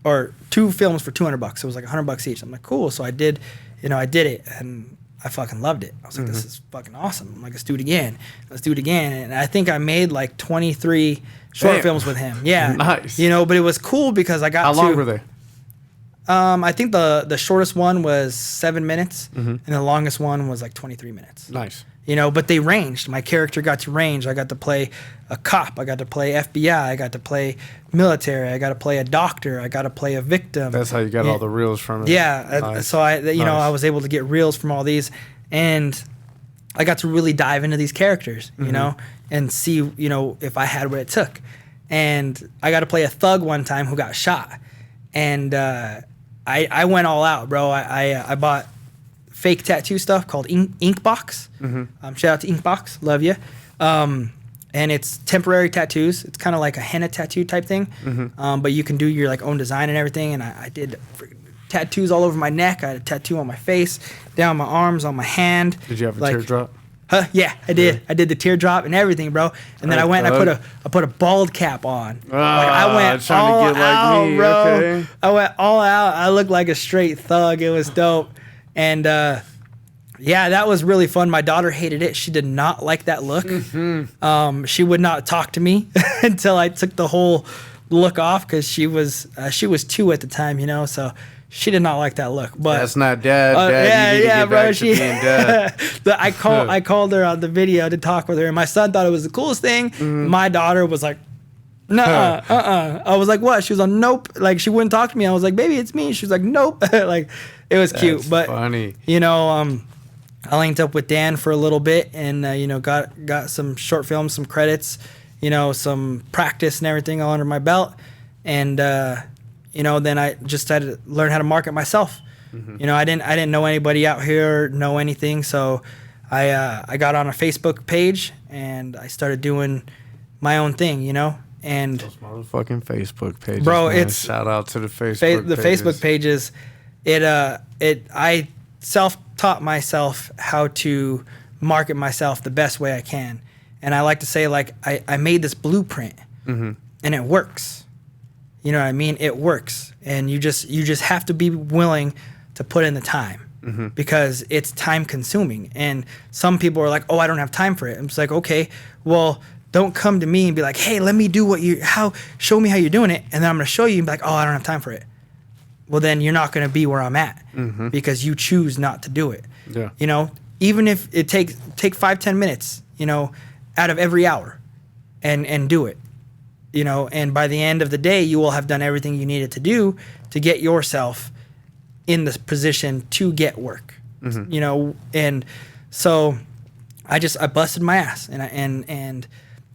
A: or 2 films for $200. It was like $100 each. I'm like, cool. So I did it, and I fucking loved it. I was like, this is fucking awesome. I'm like, let's do it again. And I think I made like 23 short films with him. Yeah.
B: Nice.
A: You know, but it was cool because I got
B: How long were they?
A: I think the shortest one was 7 minutes, and the longest one was like 23 minutes.
B: Nice.
A: You know, but they ranged. My character got to range. I got to play a cop. I got to play FBI. I got to play military. I got to play a doctor. I got to play a victim.
B: That's how you got all the reels from it.
A: Yeah.
B: Nice.
A: So know, I was able to get reels from all these, and I got to really dive into these characters, you know, and see, you know, if I had what it took. And I got to play a thug one time who got shot, and I went all out, bro. I bought fake tattoo stuff called Inkbox. Shout out to Inkbox, love you. And it's temporary tattoos. It's kind of like a henna tattoo type thing, but you can do your like own design and everything. And I did tattoos all over my neck. I had a tattoo on my face, down my arms, on my hand.
B: Did you have a teardrop?
A: Yeah, I did. Yeah. I did the teardrop and everything, bro. And then I went and I put a bald cap on. Like I went all out, like bro. Okay. I went all out. I looked like a straight thug. It was dope. And yeah, that was really fun. My daughter hated it. She did not like that look. She would not talk to me until I took the whole look off, because she was 2 at the time, you know, so she did not like that look. But
B: that's not dad. Yeah,
A: bro. I called her on the video to talk with her, and my son thought it was the coolest thing. My daughter was like, nuh-uh, I was like, what? She was on nope. Like, she wouldn't talk to me. I was like, baby, it's me. She was like, nope. Like, it was cute.
B: That's
A: but
B: funny.
A: You know, I linked up with Dan for a little bit, and you know, got some short films, some credits, you know, some practice and everything all under my belt, and you know, then I just had to learn how to market myself. You know, I didn't know anybody out here, know anything, so I got on a Facebook page, and I started doing my own thing, you know,
B: those motherfucking Facebook pages,
A: bro,
B: man.
A: it's
B: shout out to the Facebook
A: the Facebook pages. I self-taught myself how to market myself the best way I can. And I like to say, like, I made this blueprint and it works. You know what I mean? It works. And you just have to be willing to put in the time because it's time consuming. And some people are like, oh, I don't have time for it. I'm just like, okay, well, don't come to me and be like, hey, let me do show me how you're doing it. And then I'm going to show you and be like, oh, I don't have time for it. Well, then you're not going to be where I'm at because you choose not to do it.
B: Yeah.
A: You know, even if it take 5-10 minutes, you know, out of every hour and do it. You know, and by the end of the day, you will have done everything you needed to do to get yourself in the position to get work. You know, and so I busted my ass and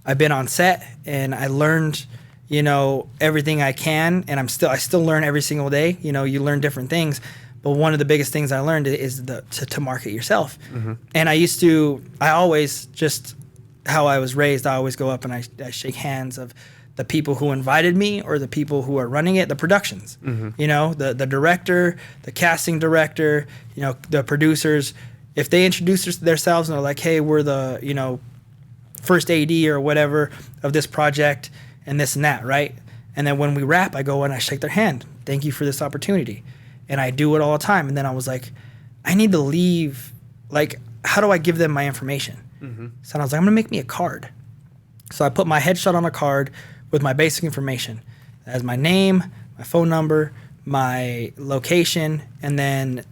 A: I've been on set and I learned, you know, everything I can, and I still learn every single day. You know, you learn different things, but one of the biggest things I learned is to market yourself. And I always just how I was raised. I always go up and I shake hands of the people who invited me or the people who are running it, the productions. You know, the director, the casting director, you know, the producers. If they introduce themselves and they're like, hey, we're the, you know, first AD or whatever of this project and this and that, right? And then when we wrap, I go and I shake their hand. Thank you for this opportunity. And I do it all the time. And then I was like, I need to leave. Like, how do I give them my information? So I was like, I'm going to make me a card. So I put my headshot on a card with my basic information. That has my name, my phone number, my location, and then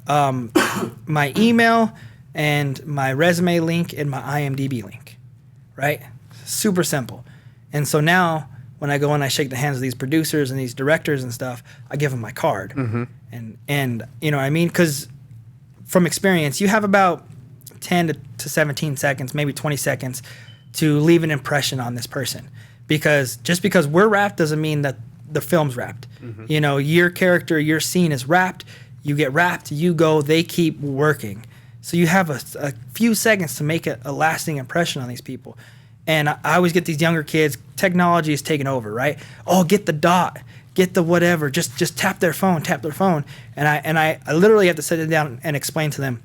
A: my email and my resume link and my IMDb link, right? Super simple. And so now when I go and I shake the hands of these producers and these directors and stuff, I give them my card. And you know what I mean? Because from experience, you have about 10 to 17 seconds, maybe 20 seconds to leave an impression on this person. Because just because we're wrapped doesn't mean that the film's wrapped. You know, your character, your scene is wrapped. You get wrapped, you go, they keep working. So you have a few seconds to make a lasting impression on these people. And I always get these younger kids, technology is taking over, right? Oh, get the dot, get the whatever, just tap their phone. And I literally have to sit them down and explain to them,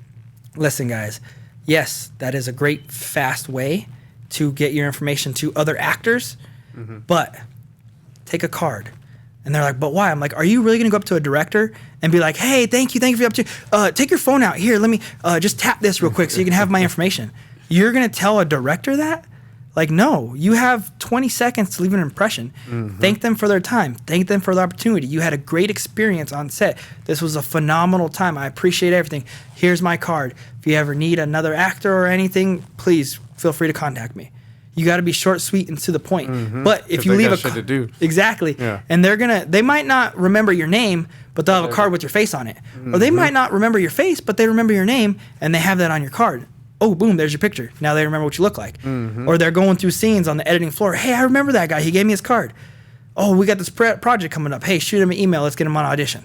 A: listen, guys, yes, that is a great, fast way to get your information to other actors, but take a card. And they're like, but why? I'm like, are you really going to go up to a director and be like, hey, thank you for the opportunity. Take your phone out. Here, let me just tap this real quick so you can have my information. You're going to tell a director that? Like, no, you have 20 seconds to leave an impression. Thank them for their time. Thank them for the opportunity. You had a great experience on set. This was a phenomenal time. I appreciate everything. Here's my card. If you ever need another actor or anything, please feel free to contact me. You got to be short, sweet, and to the point. But if you leave a
B: shit to do.
A: Exactly,
B: Yeah.
A: And they might not remember your name, but they'll have a card with your face on it. Or they might not remember your face, but they remember your name, and they have that on your card. Oh, boom, there's your picture. Now they remember what you look like. Or they're going through scenes on the editing floor. Hey, I remember that guy. He gave me his card. Oh, we got this project coming up. Hey, shoot him an email. Let's get him on Audition.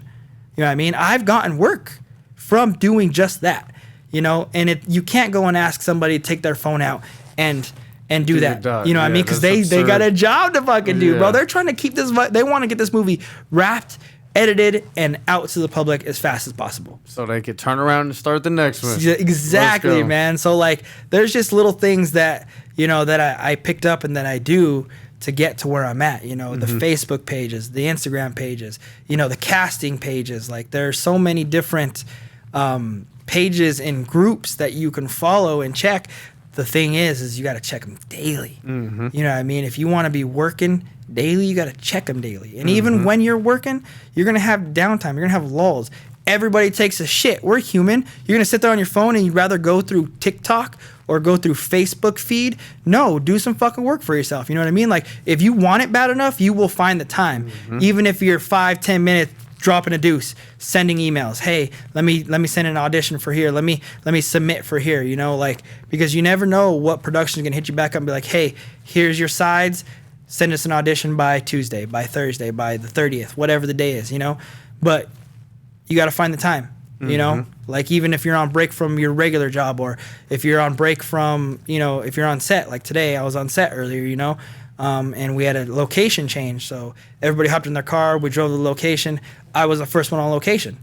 A: You know what I mean? I've gotten work from doing just that. You know, and you can't go and ask somebody to take their phone out and do that. You know what I mean? Because they got a job to fucking do, bro. They're trying to keep this. They want to get this movie wrapped, edited, and out to the public as fast as possible.
B: So they could turn around and start the next one.
A: Exactly, man. So like, there's just little things that, you know, that I picked up and that I do to get to where I'm at. You know, the Facebook pages, the Instagram pages, you know, the casting pages. Like, there's so many different pages and groups that you can follow and check. The thing is you got to check them daily. You know what I mean? If you want to be working daily, you got to check them daily. And even when you're working, you're going to have downtime. You're going to have lulls. Everybody takes a shit. We're human. You're going to sit there on your phone and you'd rather go through TikTok or go through Facebook feed. No, do some fucking work for yourself. You know what I mean? Like, if you want it bad enough, you will find the time. Even if you're 5-10 minutes dropping a deuce, sending emails. Hey, let me send an audition for here. Let me submit for here. You know, like, because you never know what production is gonna hit you back up and be like, hey, here's your sides. Send us an audition by Tuesday, by Thursday, by the 30th, whatever the day is. You know, but you got to find the time. You know, like, even if you're on break from your regular job, or if you're on break from, you know, if you're on set, like today, I was on set earlier. You know, and we had a location change. So everybody hopped in their car. We drove to the location. I was the first one on location.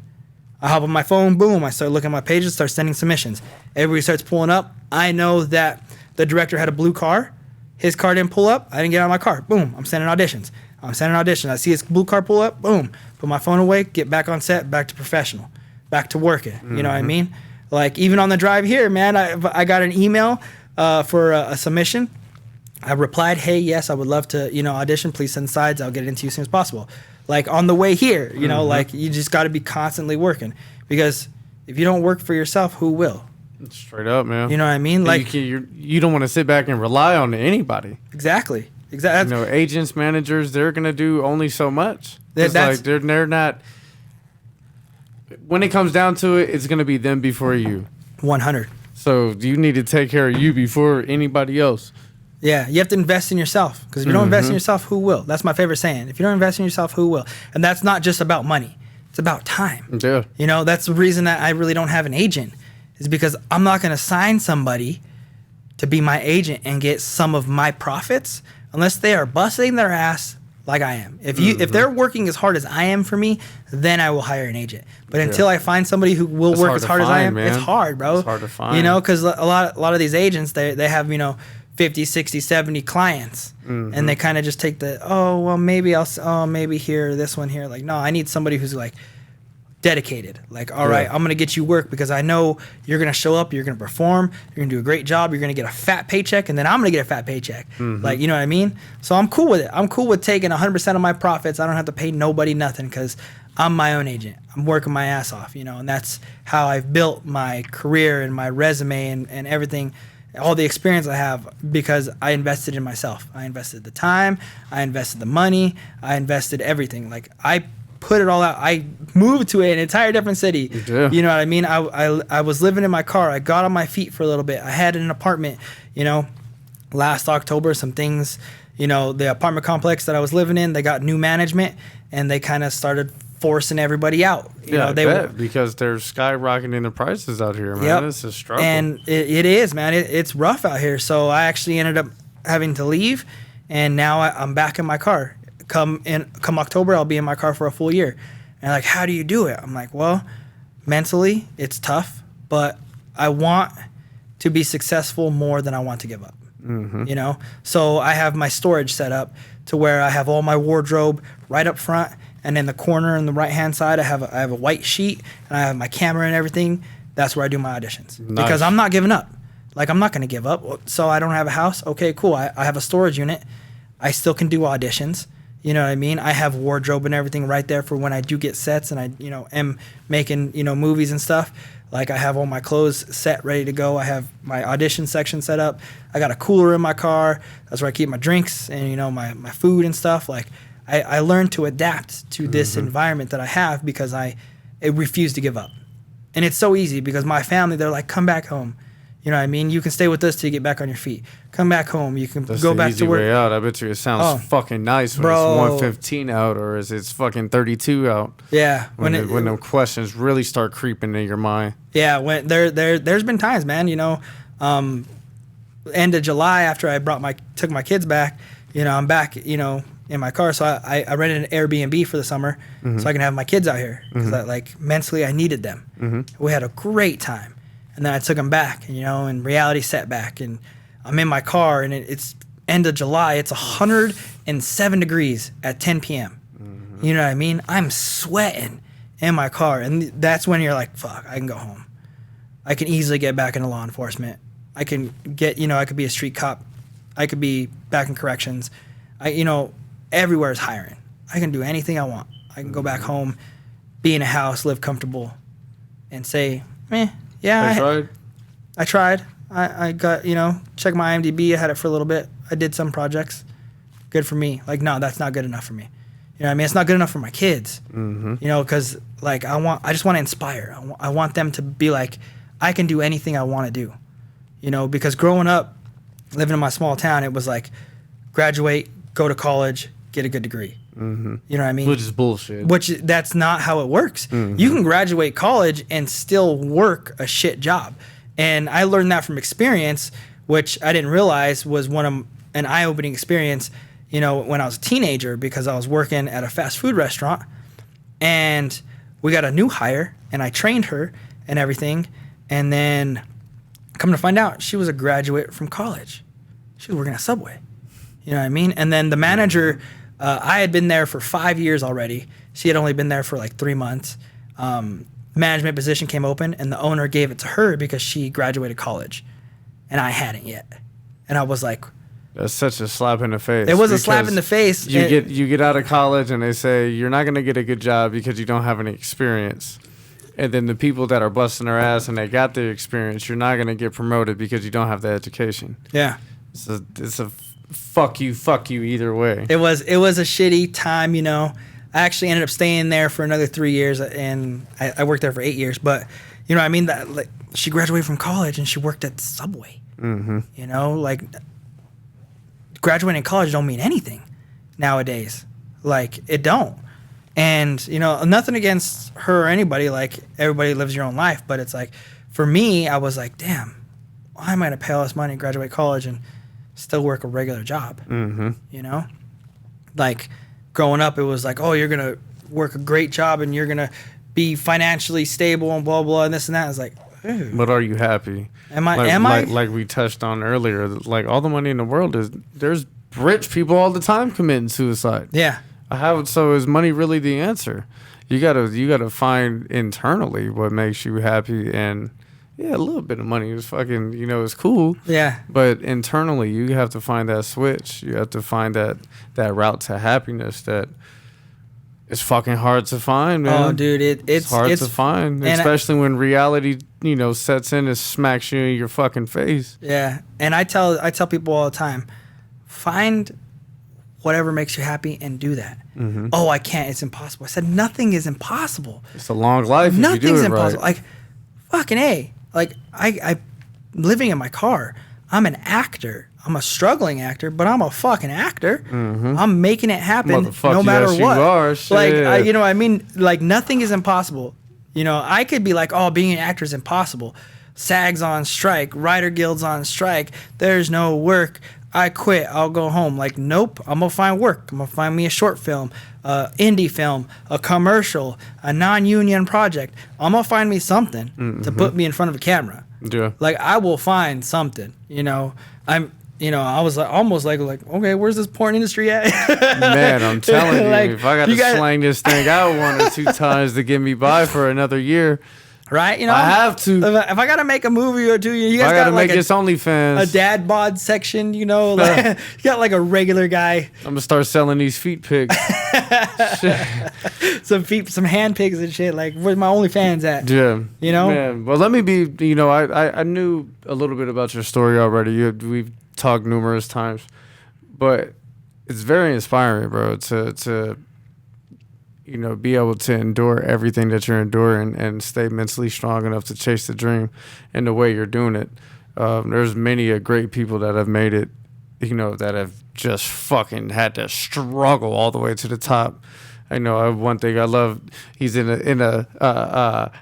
A: I hop on my phone, boom, I start looking at my pages, start sending submissions. Everybody starts pulling up. I know that the director had a blue car. His car didn't pull up. I didn't get out of my car. Boom, I'm sending auditions. I see his blue car pull up, boom, put my phone away, get back on set, back to professional, back to working. You know what I mean? Like, even on the drive here, man, I got an email for a submission. I replied, hey, yes, I would love to, audition. Please send sides. I'll get it into you as soon as possible. Like, on the way here, like, you just got to be constantly working, because if you don't work for yourself, who will?
B: Straight up, man.
A: You know what I mean? Like,
B: you don't want to sit back and rely on anybody.
A: Exactly.
B: Agents, managers, they're gonna do only so much. It's like they're not. When it comes down to it, it's gonna be them before you.
A: 100.
B: So you need to take care of you before anybody else.
A: Yeah, you have to invest in yourself, because if you don't invest in yourself, who will? That's my favorite saying. If you don't invest in yourself, who will? And that's not just about money. It's about time.
B: Yeah.
A: That's the reason that I really don't have an agent, is because I'm not going to sign somebody to be my agent and get some of my profits unless they are busting their ass like I am. If they're working as hard as I am for me, then I will hire an agent. But until I find somebody who will work as hard as I am, man. It's hard, bro.
B: It's hard to find.
A: Because a lot of these agents, they have 50, 60, 70 clients, and they kind of just take maybe here, this one here. Like, no, I need somebody who's like dedicated. Like, all right, I'm gonna get you work because I know you're gonna show up, you're gonna perform, you're gonna do a great job, you're gonna get a fat paycheck, and then I'm gonna get a fat paycheck. Like, you know what I mean? So I'm cool with it. I'm cool with taking 100% of my profits. I don't have to pay nobody nothing, because I'm my own agent. I'm working my ass off, and that's how I've built my career and my resume and everything. All the experience I have, because I invested in myself. I invested the time, I invested the money, I invested everything. Like, I put it all out. I moved to an entire different city.
B: Yeah.
A: You know what I mean? I was living in my car. I got on my feet for a little bit. I had an apartment, last October. Some things, the apartment complex that I was living in, they got new management, and they kind of started forcing everybody out.
B: Because they're skyrocketing the prices out here, man.
A: Yep.
B: It's a struggle.
A: And it is, man. It's rough out here. So I actually ended up having to leave, and now I'm back in my car. Come October, I'll be in my car for a full year. And like, how do you do it? I'm like, well, mentally, it's tough, but I want to be successful more than I want to give up. So I have my storage set up to where I have all my wardrobe right up front. And in the corner on the right-hand side, I have a white sheet, and I have my camera and everything. That's where I do my auditions. Nice. Because I'm not giving up. Like, I'm not going to give up. So I don't have a house. Okay, cool. I have a storage unit. I still can do auditions. You know what I mean? I have wardrobe and everything right there for when I do get sets and I, am making, movies and stuff. Like, I have all my clothes set, ready to go. I have my audition section set up. I got a cooler in my car. That's where I keep my drinks and, my food and stuff. Like, I learned to adapt to this environment that I have, because I refuse to give up. And it's so easy, because my family, they're like, come back home. You know what I mean? You can stay with us till you get back on your feet. Come back home. You can go back to work.
B: Way out. I bet you it sounds fucking nice when it's 115 out, or is it's fucking 32 out.
A: Yeah.
B: When the questions really start creeping in your mind.
A: Yeah. When there's been times, man. End of July, after I took my kids back. I'm back. In my car, so I rented an Airbnb for the summer, so I can have my kids out here, because mentally I needed them. We had a great time, and then I took them back, and reality set back, and I'm in my car, and it's end of July. It's 107 degrees at 10 p.m. You know what I mean? I'm sweating in my car, and that's when you're like, fuck, I can go home. I can easily get back into law enforcement. I can get, I could be a street cop. I could be back in corrections. Everywhere is hiring. I can do anything I want. I can go back home, be in a house, live comfortable, and say, yeah, I tried. I got, check my IMDb. I had it for a little bit. I did some projects. Good for me. Like, no, that's not good enough for me. You know what I mean? It's not good enough for my kids. Because like I just want to inspire. I want them to be like, I can do anything I want to do. Because growing up, living in my small town, it was like, graduate, go to college, get a good degree. You know what I mean?
B: Which is bullshit.
A: That's not how it works. You can graduate college and still work a shit job. And I learned that from experience, which I didn't realize was an eye-opening experience, when I was a teenager, because I was working at a fast food restaurant, and we got a new hire, and I trained her and everything, and then come to find out, she was a graduate from college. She was working at Subway. You know what I mean? And then the manager, I had been there for 5 years already. She had only been there for like 3 months. Management position came open, and the owner gave it to her because she graduated college, and I hadn't yet. And I was like,
B: that's such a slap in the face.
A: It was a slap in the face.
B: You get out of college, and they say you're not going to get a good job because you don't have any experience. And then the people that are busting their ass and they got their experience, you're not going to get promoted because you don't have the education.
A: Yeah.
B: It's a fuck you either way.
A: It was a shitty time, I actually ended up staying there for another 3 years, and I worked there for 8 years. But you know what I mean? That, like, she graduated from college and she worked at Subway. Mm-hmm. Like, graduating college don't mean anything nowadays. Like, it don't. And, nothing against her or anybody. Like, everybody lives your own life. But it's like, for me, I was like, damn, why am I going to pay all this money, graduate college, and still work a regular job? Mm-hmm. Like, growing up, it was like, oh, you're going to work a great job and you're going to be financially stable and blah, blah, and this and that. It's like, ew.
B: But are you happy?
A: Am I?
B: Like we touched on earlier, like, all the money in the world there's rich people all the time committing suicide.
A: Yeah.
B: So is money really the answer? You gotta find internally what makes you happy, and yeah, a little bit of money is fucking, is cool.
A: Yeah.
B: But internally, you have to find that switch. You have to find that route to happiness that is fucking hard to find, man.
A: Oh, dude, it's
B: hard to find, especially when reality, sets in and smacks you in your fucking face.
A: Yeah, and I tell people all the time, find whatever makes you happy and do that. Mm-hmm. Oh, I can't. It's impossible. I said nothing is impossible.
B: It's a long life.
A: Nothing's
B: if you do it
A: impossible.
B: Right.
A: Like, fucking A. Like, I'm living in my car. I'm an actor. I'm a struggling actor, but I'm a fucking actor. Mm-hmm. I'm making it happen no matter what. You
B: are. Shit.
A: Like, you know what I mean? Like, nothing is impossible. I could be like, oh, being an actor is impossible. SAG's on strike. Writer Guild's on strike. There's no work. I quit. I'll go home. Like, nope. I'm going to find work. I'm going to find me a short film, indie film, a commercial, a non-union project. I'm going to find me something to put me in front of a camera.
B: Yeah.
A: Like, I will find something. I was like, almost like, okay, where's this porn industry at?
B: Man, I'm telling you, like, if I got to slang this thing out 1 or 2 times to get me by for another year.
A: Right,
B: I have to.
A: If I gotta make a movie or two, you guys
B: gotta
A: got like
B: make this OnlyFans,
A: a dad bod section, like, you got like a regular guy.
B: I'm gonna start selling these feet pics,
A: some hand pics and shit. Like, where's my OnlyFans at?
B: Yeah,
A: Man,
B: well, let me be. I knew a little bit about your story already. We've talked numerous times, but it's very inspiring, bro. To be able to endure everything that you're enduring and stay mentally strong enough to chase the dream in the way you're doing it. There's many great people that have made it, that have just fucking had to struggle all the way to the top. One thing I love, he's in a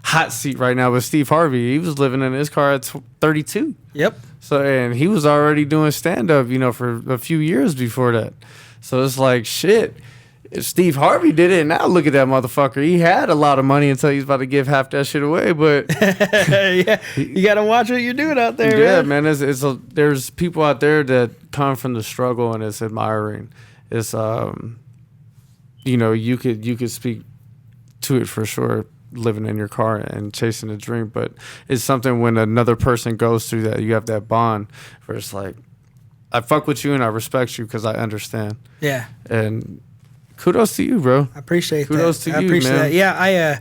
B: hot seat right now with Steve Harvey. He was living in his car at 32.
A: Yep.
B: So, and he was already doing stand-up, for a few years before that. So it's like, shit. If Steve Harvey did it, now look at that motherfucker. He had a lot of money until he's about to give half that shit away. But
A: yeah, you gotta watch what you're doing out there.
B: Yeah, man. There's people out there that come from the struggle, and it's admiring. It's you could speak to it for sure, living in your car and chasing a dream. But it's something when another person goes through that, you have that bond where it's like, I fuck with you and I respect you because I understand.
A: Yeah.
B: And kudos to you, bro.
A: I appreciate
B: kudos
A: that.
B: To you, man.
A: That. Yeah,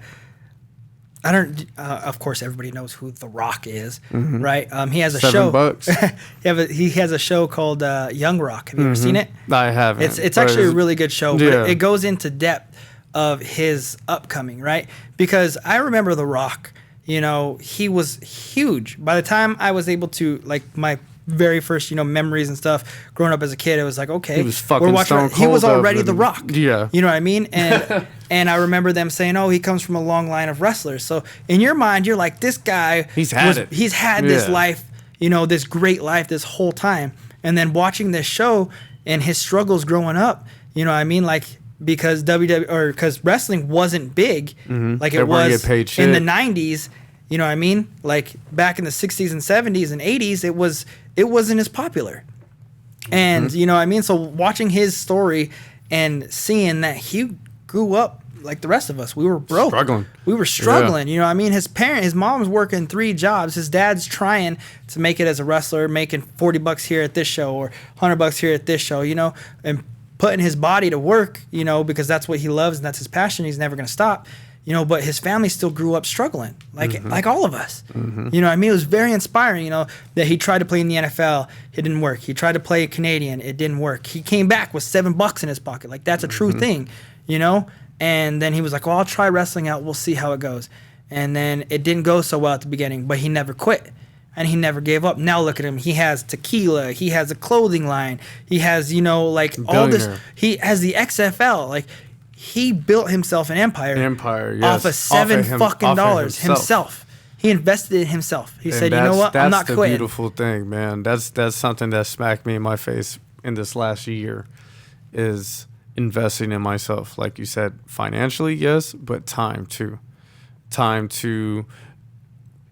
A: I don't. Of course, everybody knows who The Rock is, right? He has a show.
B: $7.
A: He has a show called Young Rock. Have you ever seen it?
B: I haven't.
A: It's actually a really good show.
B: Yeah.
A: But it goes into depth of his upcoming, right? Because I remember The Rock. He was huge. By the time I was able to, like, my very first, memories and stuff growing up as a kid, it was like, okay,
B: he was fucking
A: we're watching.
B: Stone Cold.
A: He was already The Rock.
B: Yeah.
A: You know what I mean? And and I remember them saying, oh, he comes from a long line of wrestlers. So in your mind, you're like, this guy,
B: he's had
A: this life, this great life this whole time. And then watching this show, and his struggles growing up. You know what I mean? Like, because because wrestling wasn't big like it was in the 90s. You know what I mean? Like back in the 60s and 70s and 80s, it wasn't as popular. And you know what I mean? So watching his story and seeing that he grew up like the rest of us, we were broke. We were struggling. Yeah. You know what I mean? His mom's working 3 jobs. His dad's trying to make it as a wrestler, making $40 here at this show or $100 here at this show, you know, and putting his body to work, you know, because that's what he loves and that's his passion. He's never going to stop, you know, but his family still grew up struggling like all of us. You know what I mean? It was very inspiring, you know, that he tried to play in the NFL. It didn't work. He tried to play Canadian. It didn't work. He came back with $7 in his pocket. Like, that's a true thing, you know? And then he was like, well, I'll try wrestling out. We'll see how it goes. And then it didn't go so well at the beginning, but he never quit. And he never gave up. Now look at him. He has tequila. He has a clothing line. He has, you know, like all this. He has the XFL. Like, he built himself an empire.
B: Yes.
A: Off of $7 himself. He invested in himself. He said, you know what? I'm not quitting.
B: That's the beautiful thing, man. That's something that smacked me in my face in this last year is investing in myself. Like you said, financially, yes, but time too. Time to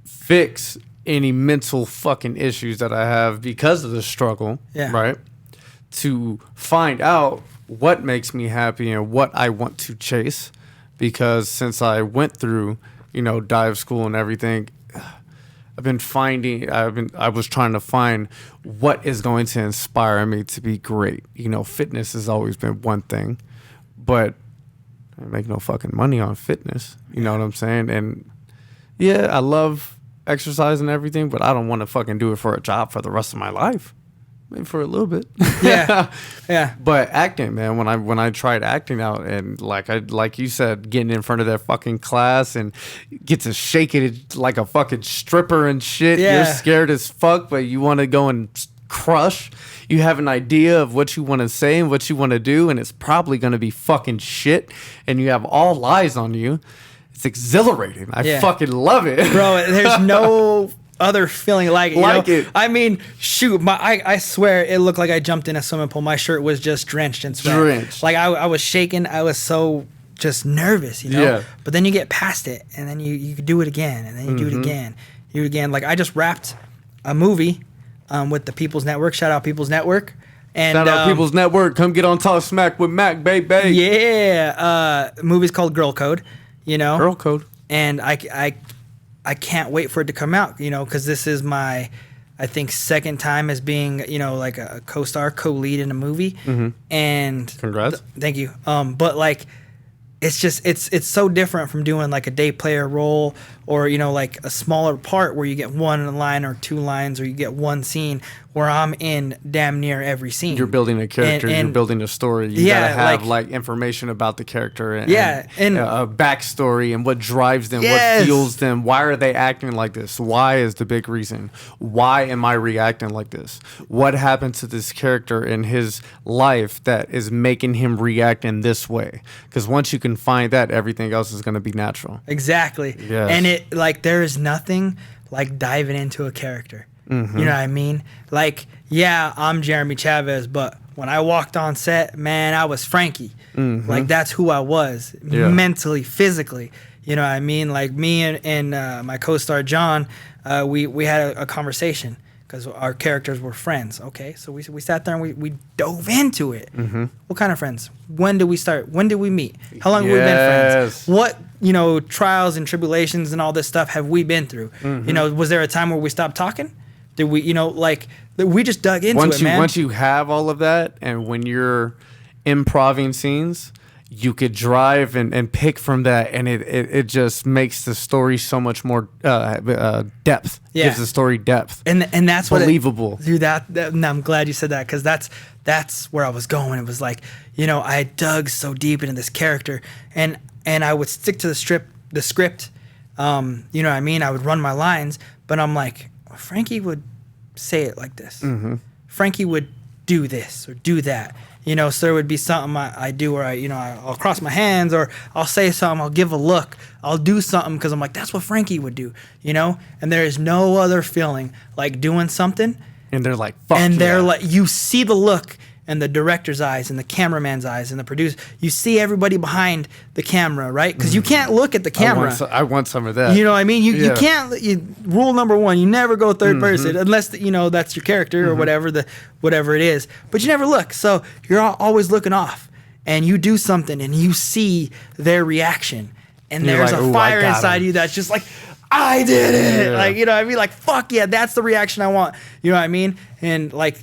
B: fix any mental fucking issues that I have because of the struggle, right? To find out what makes me happy and what I want to chase. Because since I went through, you know, dive school and everything, I was trying to find what is going to inspire me to be great. You know, fitness has always been one thing, but I make no fucking money on fitness. You know what I'm saying? And yeah, I love exercise and everything, but I don't want to fucking do it for a job for the rest of my life. Maybe for a little bit. Yeah. But acting, man, when I tried acting out and like you said, getting in front of that fucking class and get to shake it like a fucking stripper and shit. Yeah. You're scared as fuck, but you want to go and crush. You have an idea of what you want to say and what you want to do, and it's probably going to be fucking shit, and you have all eyes on you. It's exhilarating. I fucking love it. Bro,
A: there's no other feeling like it. It. I mean, shoot, I swear it looked like I jumped in a swimming pool. My shirt was just drenched in sweat. Like I was shaking. I was so just nervous, you know? Yeah. But then you get past it, and then you do it again, and then you do it again. You do it again. Like, I just wrapped a movie with the People's Network. Shout out People's Network. And,
B: shout out People's Network. Come get on Talk Smack with Mac, baby.
A: Yeah. The movie's called Girl Code, you know?
B: Girl Code.
A: And I can't wait for it to come out, you know, because this is my, I think, second time as being, you know, like a co-star, co-lead in a movie. And
B: congrats.
A: Thank you. But like, it's just, it's so different from doing like a day player role or, you know, like a smaller part where you get one line or 2 lines or you get one scene where I'm in damn near every scene.
B: You're building a character, and you're building a story. You gotta have like information about the character and a backstory and what drives them, what fuels them. Why are they acting like this? Why is the big reason? Why am I reacting like this? What happened to this character in his life that is making him react in this way? Because once you can find that, everything else is going to be natural.
A: Exactly. Yes. And it, like, there is nothing like diving into a character. You know what I mean? Like, yeah, I'm Jeremy Chavez, but when I walked on set, man, I was Frankie. Like, that's who I was, mentally, physically. You know what I mean? Like, me and my co-star John, we had a conversation because our characters were friends. Okay, so we sat there and we dove into it. What kind of friends? When did we start? When did we meet? How long have we been friends? What, you know, trials and tribulations and all this stuff have we been through? You know, was there a time where we stopped talking? Did we, you know, like, we just dug into it, man.
B: Once you have all of that, and when you're improving scenes, you could drive and pick from that, and it just makes the story so much more depth. Gives the story depth.
A: And that's
B: believable.
A: What dude, and I'm glad you said that, because that's where I was going. It was like, you know, I dug so deep into this character, and I would stick to the script. You know what I mean? I would run my lines, but I'm like, Frankie would say it like this. Frankie would do this or do that. You know, so there would be something I do where I'll cross my hands or I'll say something, I'll give a look, I'll do something because I'm like, that's what Frankie would do, you know? And there is no other feeling like doing something.
B: And they're like, fuck
A: and they're like, you see the look and the director's eyes and the cameraman's eyes and the producer. You see everybody behind the camera, right? Because you can't look at the camera.
B: I want some of that.
A: You know what I mean? You can't. Rule number one: you never go third person unless that's your character or whatever it is. But you never look, so you're always looking off, and you do something, and you see their reaction, and there's a fire inside you that's just like, I did it.
B: Yeah.
A: Like, you know what I mean? Like, fuck yeah, that's the reaction I want. You know what I mean? And like,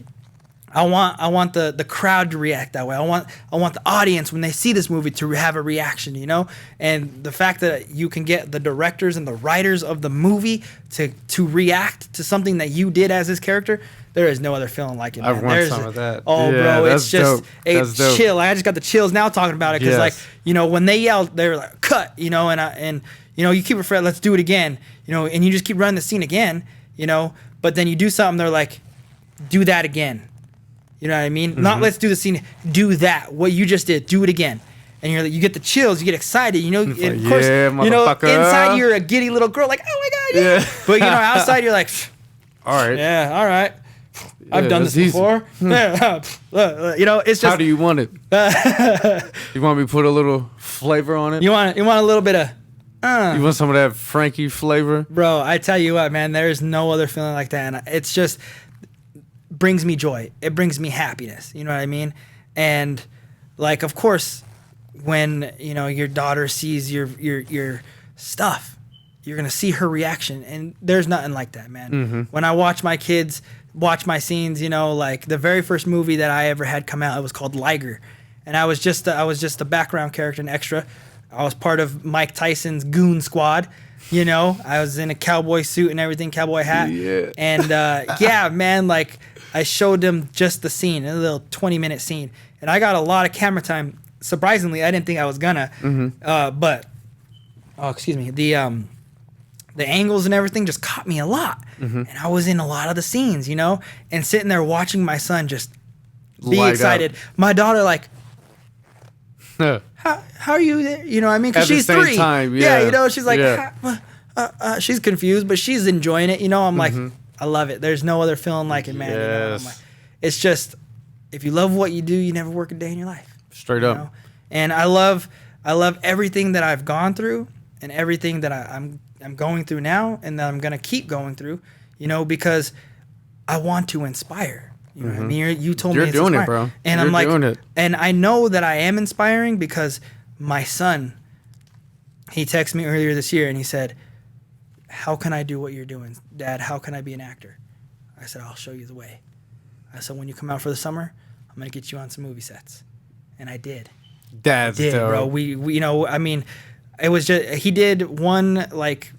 A: I want the crowd to react that way. I want the audience when they see this movie to have a reaction, you know? And the fact that you can get the directors and the writers of the movie to react to something that you did as this character, there is no other feeling like it, man.
B: I want some of that.
A: Oh,
B: yeah,
A: bro, it's just
B: dope.
A: chill. I just got the chills now talking about it because, like, you know, when they yelled, they were like, cut, you know, and you know, you keep it fresh, let's do it again, you know, and you just keep running the scene again, you know, but then you do something, they're like, do that again. You know what I mean? Not let's do the scene, do that. What you just did, do it again. And you're like, you get the chills, you get excited, you know. And of course, you know, inside you're a giddy little girl, like, oh my God, yeah. But you know, outside you're like,
B: all right.
A: Yeah, all right. I've done this before. You know, it's just.
B: How do you want it? You want me to put a little flavor on it?
A: You want a little bit of.
B: You want some of that Frankie flavor?
A: Bro, I tell you what, man, there's no other feeling like that. And it's just brings me joy. It brings me happiness. You know what I mean? And like, of course, when, you know, your daughter sees your stuff, you're going to see her reaction. And there's nothing like that, man. When I watch my kids watch my scenes, you know, like the very first movie that I ever had come out, it was called Liger. And I was just a background character, an extra. I was part of Mike Tyson's goon squad. You know, I was in a cowboy suit and everything, cowboy hat. Yeah. And yeah, man, like I showed them just the scene, a little 20-minute scene. And I got a lot of camera time. Surprisingly, I didn't think I was gonna. But, oh, excuse me. The angles and everything just caught me a lot. And I was in a lot of the scenes, you know, and sitting there watching my son just be
B: Light
A: excited.
B: up.
A: My daughter, like, how are you there? You know what I mean? Because she's 3.
B: Time,
A: yeah, you know, she's like, she's confused, but she's enjoying it. You know, I'm like, I love it. There's no other feeling like it, man.
B: Yes.
A: You know? I'm like, it's just, if you love what you do, you never work a day in your life.
B: Straight up.
A: Know? And I love everything that I've gone through and everything that I'm going through now and that I'm going to keep going through, you know, because I want to inspire. You know what I mean? You told me it's
B: doing
A: inspiring.
B: it, bro.
A: And
B: You're
A: I'm like,
B: doing it.
A: And I know that I am inspiring because my son, he texted me earlier this year and he said, how can I do what you're doing? Dad, how can I be an actor? I said, I'll show you the way. I said, when you come out for the summer, I'm going to get you on some movie sets. And I did.
B: That's dope.
A: Bro. We you know, I mean, it was just, he did one like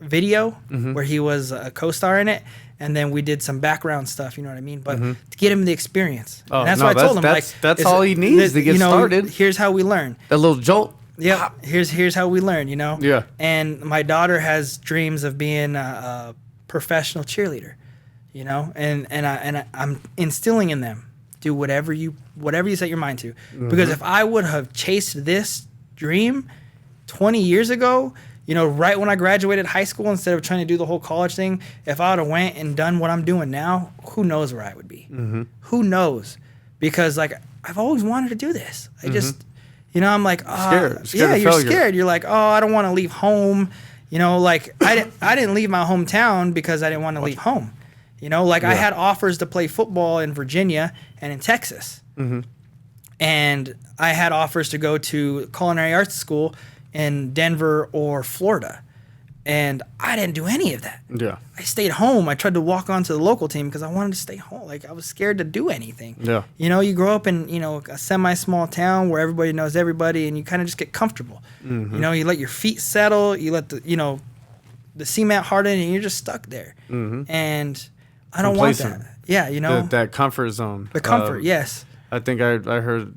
A: video where he was a co-star in it. And then we did some background stuff, you know what I mean? But to get him the experience.
B: Oh,
A: and that's
B: no,
A: why I told him, like,
B: that's all he needs to get started.
A: Here's how we learn.
B: A little jolt.
A: Yeah, here's how we learn, you know?
B: Yeah.
A: And my daughter has dreams of being a professional cheerleader, you know? And I'm instilling in them, do whatever you set your mind to. Because if I would have chased this dream 20 years ago, you know, right when I graduated high school, instead of trying to do the whole college thing, if I would have went and done what I'm doing now, who knows where I would be? Who knows? Because, like, I've always wanted to do this. I just, you know, I'm like,
B: scared
A: yeah, you're scared. You're like, oh, I don't want to leave home. You know, like, I didn't leave my hometown because I didn't want to leave home. You know, like, I had offers to play football in Virginia and in Texas. And I had offers to go to culinary arts school in Denver or Florida. And I didn't do any of that.
B: Yeah.
A: I stayed home. I tried to walk onto the local team because I wanted to stay home. Like, I was scared to do anything.
B: Yeah.
A: You know, you grow up in, you know, a semi-small town where everybody knows everybody and you kind of just get comfortable. You know, you let your feet settle, you let the, you know, the cement harden and you're just stuck there. And I don't want that. Yeah, you know.
B: That comfort zone.
A: The comfort, yes.
B: I think I heard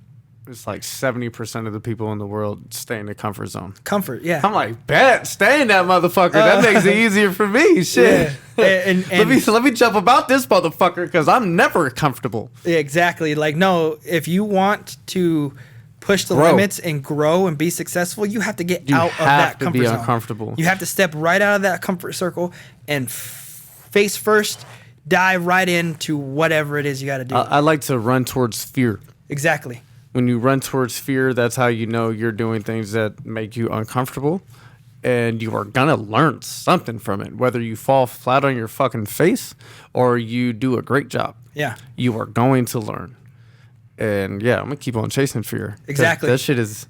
B: it's like 70% of the people in the world stay in the comfort zone.
A: Comfort, yeah.
B: I'm like, bet, stay in that motherfucker. That makes it easier for me. Shit.
A: Yeah. And
B: let me jump about this motherfucker because I'm never comfortable.
A: Exactly. Like, no, if you want to push the limits and grow and be successful, you have to get out of that comfort zone. You have to be uncomfortable. You have to step right out of that comfort circle and face first, dive right into whatever it is you got to do.
B: I like to run towards fear.
A: Exactly.
B: When you run towards fear, that's how you know you're doing things that make you uncomfortable. And you are going to learn something from it. Whether you fall flat on your fucking face or you do a great job.
A: Yeah.
B: You are going to learn. And yeah, I'm going to keep on chasing fear.
A: Exactly.
B: That shit is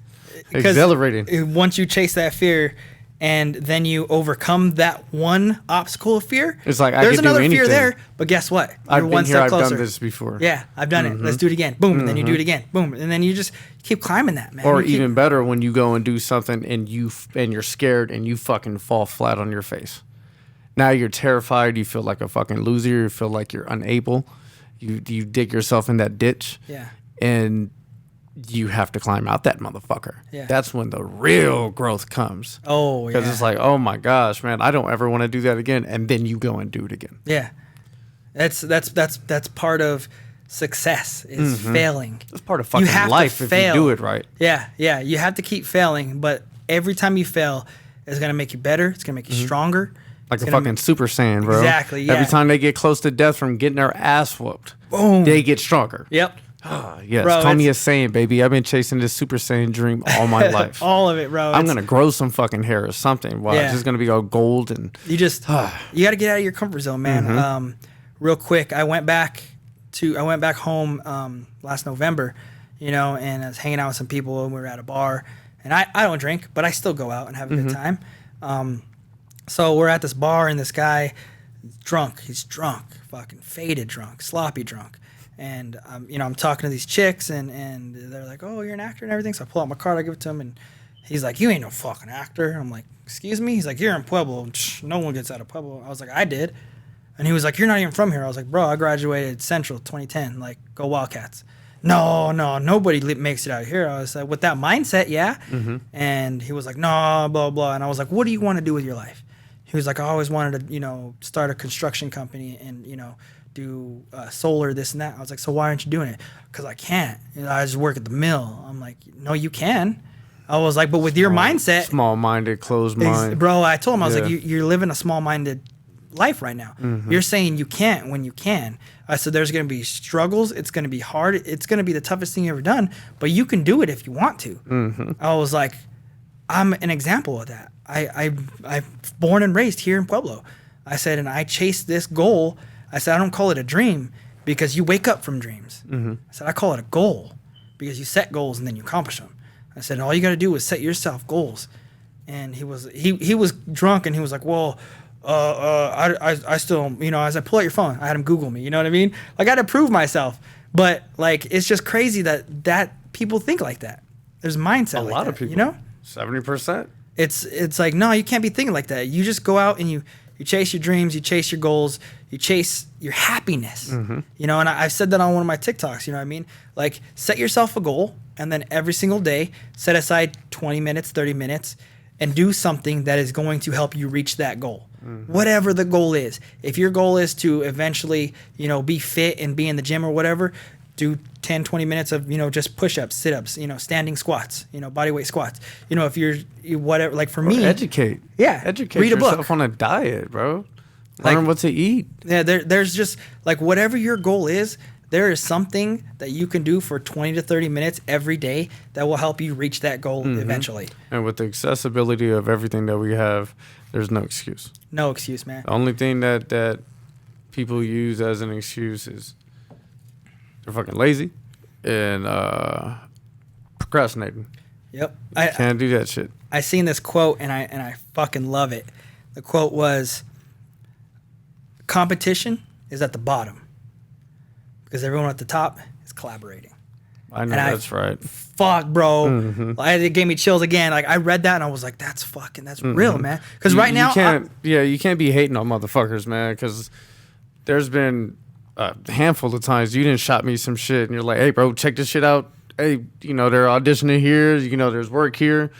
B: exhilarating.
A: Once you chase that fear and then you overcome that one obstacle of fear,
B: it's like
A: there's
B: I could
A: another
B: do anything.
A: fear there, but guess what? You're
B: I've
A: one
B: been here,
A: step
B: I've
A: closer.
B: done this before.
A: Yeah, I've done it. Let's do it again. Boom, and then you do it again. Boom, and then you just keep climbing that, man.
B: Or even better, when you go and do something and you're scared and you fucking fall flat on your face. Now you're terrified. You feel like a fucking loser. You feel like you're unable. You dig yourself in that ditch.
A: Yeah.
B: And you have to climb out that motherfucker.
A: Yeah.
B: That's when the real growth comes.
A: Oh, yeah.
B: Because it's like, oh my gosh, man, I don't ever want to do that again. And then you go and do it again.
A: Yeah. That's part of success is failing.
B: That's part of fucking life if you do it right.
A: Yeah, yeah. You have to keep failing, but every time you fail, it's gonna make you better. It's gonna make you stronger.
B: Like a fucking Super Saiyan, bro.
A: Exactly, yeah.
B: Every time they get close to death from getting their ass whooped,
A: boom,
B: they get stronger.
A: Yep.
B: Yes,
A: bro,
B: call me a Saiyan, baby. I've been chasing this Super Saiyan dream all my life.
A: All of it, bro.
B: I'm gonna grow some fucking hair or something. Wow, it's just gonna be all gold and.
A: You just you got to get out of your comfort zone, man. Real quick, I went back home last November, and I was hanging out with some people and we were at a bar. And I don't drink, but I still go out and have a good time. So we're at this bar and this guy, drunk. He's drunk, fucking faded drunk, sloppy drunk. And I'm talking to these chicks and they're like, "Oh, you're an actor and everything." So I pull out my card, I give it to him, and he's like, "You ain't no fucking actor." I'm like, "Excuse me?" He's like, "You're in Pueblo. No one gets out of Pueblo." I was like, "I did." And he was like, "You're not even from here." I was like, "Bro, I graduated Central 2010. Like, go Wildcats." No, nobody makes it out here. I was like, with that mindset, yeah. And he was like, "No, blah, blah." And I was like, "What do you want to do with your life?" He was like, "I always wanted to, start a construction company and, do solar, this and that." I was like, "So why aren't you doing it?" "Because I can't. I just work at the mill." I'm like, "No, you can." I was like, "But with your mindset."
B: Small-minded, closed mind.
A: Bro, I told him, I was like, you're living a small-minded life right now. You're saying you can't when you can. I said, there's going to be struggles. It's going to be hard. It's going to be the toughest thing you ever done, but you can do it if you want to. I was like, I'm an example of that. I'm born and raised here in Pueblo. I said, and I chased this goal. I said, I don't call it a dream because you wake up from dreams. I said, I call it a goal because you set goals and then you accomplish them. I said, all you got to do is set yourself goals. And he was drunk and he was like, "Well, I still, as I pull out your phone, I had him Google me, you know what I mean? Like, I had to prove myself. But like, it's just crazy that people think like that. There's a mindset.
B: A lot of people, 70%.
A: It's like, no, you can't be thinking like that. You just go out and you chase your dreams, you chase your goals, you chase your happiness. And I've said that on one of my TikToks, you know what I mean? Like, set yourself a goal and then every single day set aside 20 minutes, 30 minutes and do something that is going to help you reach that goal. Whatever the goal is. If your goal is to eventually, be fit and be in the gym or whatever, do 10, 20 minutes of, just push-ups, sit-ups, standing squats, body weight squats. If you're whatever, like for me.
B: Educate.
A: Yeah.
B: Educate
A: read a
B: yourself
A: book.
B: on a diet, bro. Learn what to eat.
A: Yeah, there's just like whatever your goal is, there is something that you can do for 20 to 30 minutes every day that will help you reach that goal eventually.
B: And with the accessibility of everything that we have, there's no excuse.
A: No excuse, man.
B: The only thing that people use as an excuse is they're fucking lazy and procrastinating.
A: Yep.
B: I can't do that shit.
A: I seen this quote and I fucking love it. The quote was, "Competition is at the bottom because everyone at the top is collaborating."
B: I know that's right.
A: Fuck, bro. It gave me chills again. Like, I read that and I was like, that's real, man. Because right now,
B: you can't be hating on motherfuckers, man. Because there's been a handful of times you didn't shot me some shit and you're like, "Hey, bro, check this shit out. Hey, they're auditioning here. There's work here."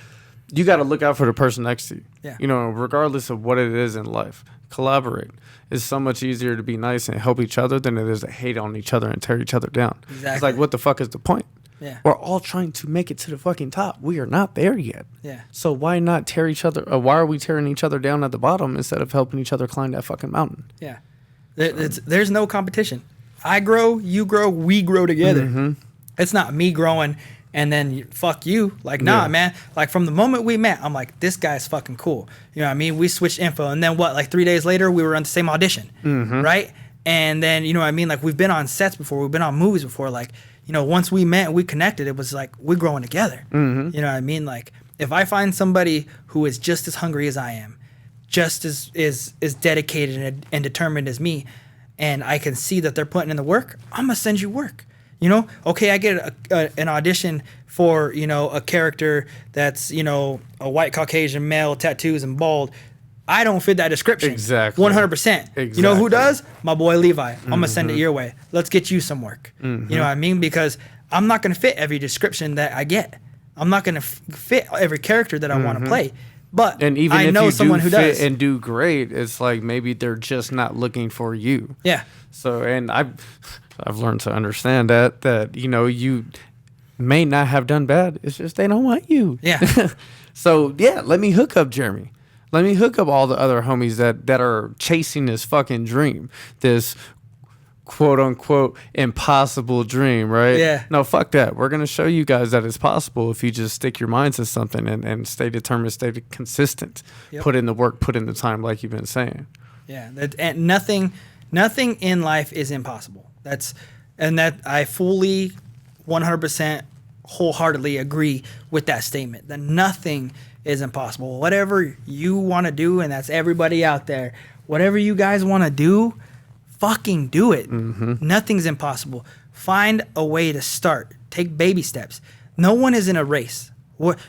B: You got to look out for the person next to you.
A: Yeah.
B: Regardless of what it is in life, collaborate. It's so much easier to be nice and help each other than it is to hate on each other and tear each other down.
A: Exactly.
B: It's like, what the fuck is the point?
A: Yeah.
B: We're all trying to make it to the fucking top. We are not there yet.
A: Yeah.
B: So why not tear each other? Why are we tearing each other down at the bottom instead of helping each other climb that fucking mountain?
A: Yeah. There's no competition. I grow, you grow, we grow together.
B: Mm-hmm.
A: It's not me growing and then fuck you. Like, nah, man. Like, from the moment we met, I'm like, this guy's fucking cool. You know what I mean? We switched info. And then what? Like 3 days later, we were on the same audition.
B: Mm-hmm.
A: Right? And then, you know what I mean? Like, we've been on sets before. We've been on movies before. Like, you know, once we met and we connected, it was like, we're growing together.
B: Mm-hmm.
A: You know what I mean? Like, if I find somebody who is just as hungry as I am, just as is dedicated and determined as me, and I can see that they're putting in the work, I'm going to send you work. You know, okay, I get an audition for, you know, a character that's, you know, a white Caucasian male, tattoos and bald. I don't fit that description.
B: Exactly.
A: 100%.
B: Exactly.
A: You know who does? My boy Levi. I'm going to send it your way. Let's get you some work. You know what I mean? Because I'm not going to fit every description that I get. I'm not going to fit every character that I want to play. But
B: and even
A: I
B: if
A: know
B: you
A: someone
B: do
A: who
B: fit
A: does.
B: and do great, it's like maybe they're just not looking for you.
A: Yeah.
B: So, and I've learned to understand that you know, you may not have done bad. It's just they don't want you.
A: Yeah.
B: So yeah, let me hook up Jeremy. Let me hook up all the other homies that are chasing this fucking dream, this quote unquote impossible dream, right?
A: Yeah.
B: No, fuck that. We're gonna show you guys that it's possible if you just stick your mind to something and stay determined, stay consistent, put in the work, put in the time, like you've been saying.
A: Yeah. And nothing in life is impossible. That I fully 100% wholeheartedly agree with that statement, that nothing is impossible. Whatever you want to do, and that's everybody out there, whatever you guys want to do, fucking do it. Nothing's impossible. Find a way to start. Take baby steps. No one is in a race.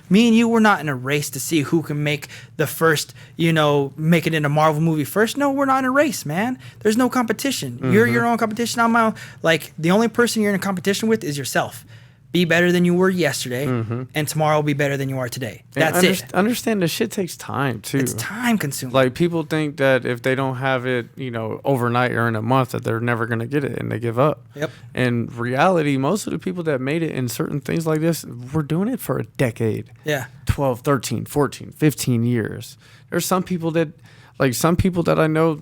A: Me and you, we're not in a race to see who can make the first, you know, make it in a Marvel movie first. No, we're not in a race, man. There's no competition. You're your own competition. I'm my own. Like, the only person you're in a competition with is yourself. Be better than you were yesterday, and tomorrow will be better than you are today. That's it.
B: Understand that shit takes time too.
A: It's time consuming.
B: Like, people think that if they don't have it, you know, overnight or in a month, that they're never gonna get it and they give up.
A: Yep.
B: In reality, most of the people that made it in certain things like this were doing it for a decade.
A: Yeah.
B: 12, 13, 14, 15 years. There's some people that I know,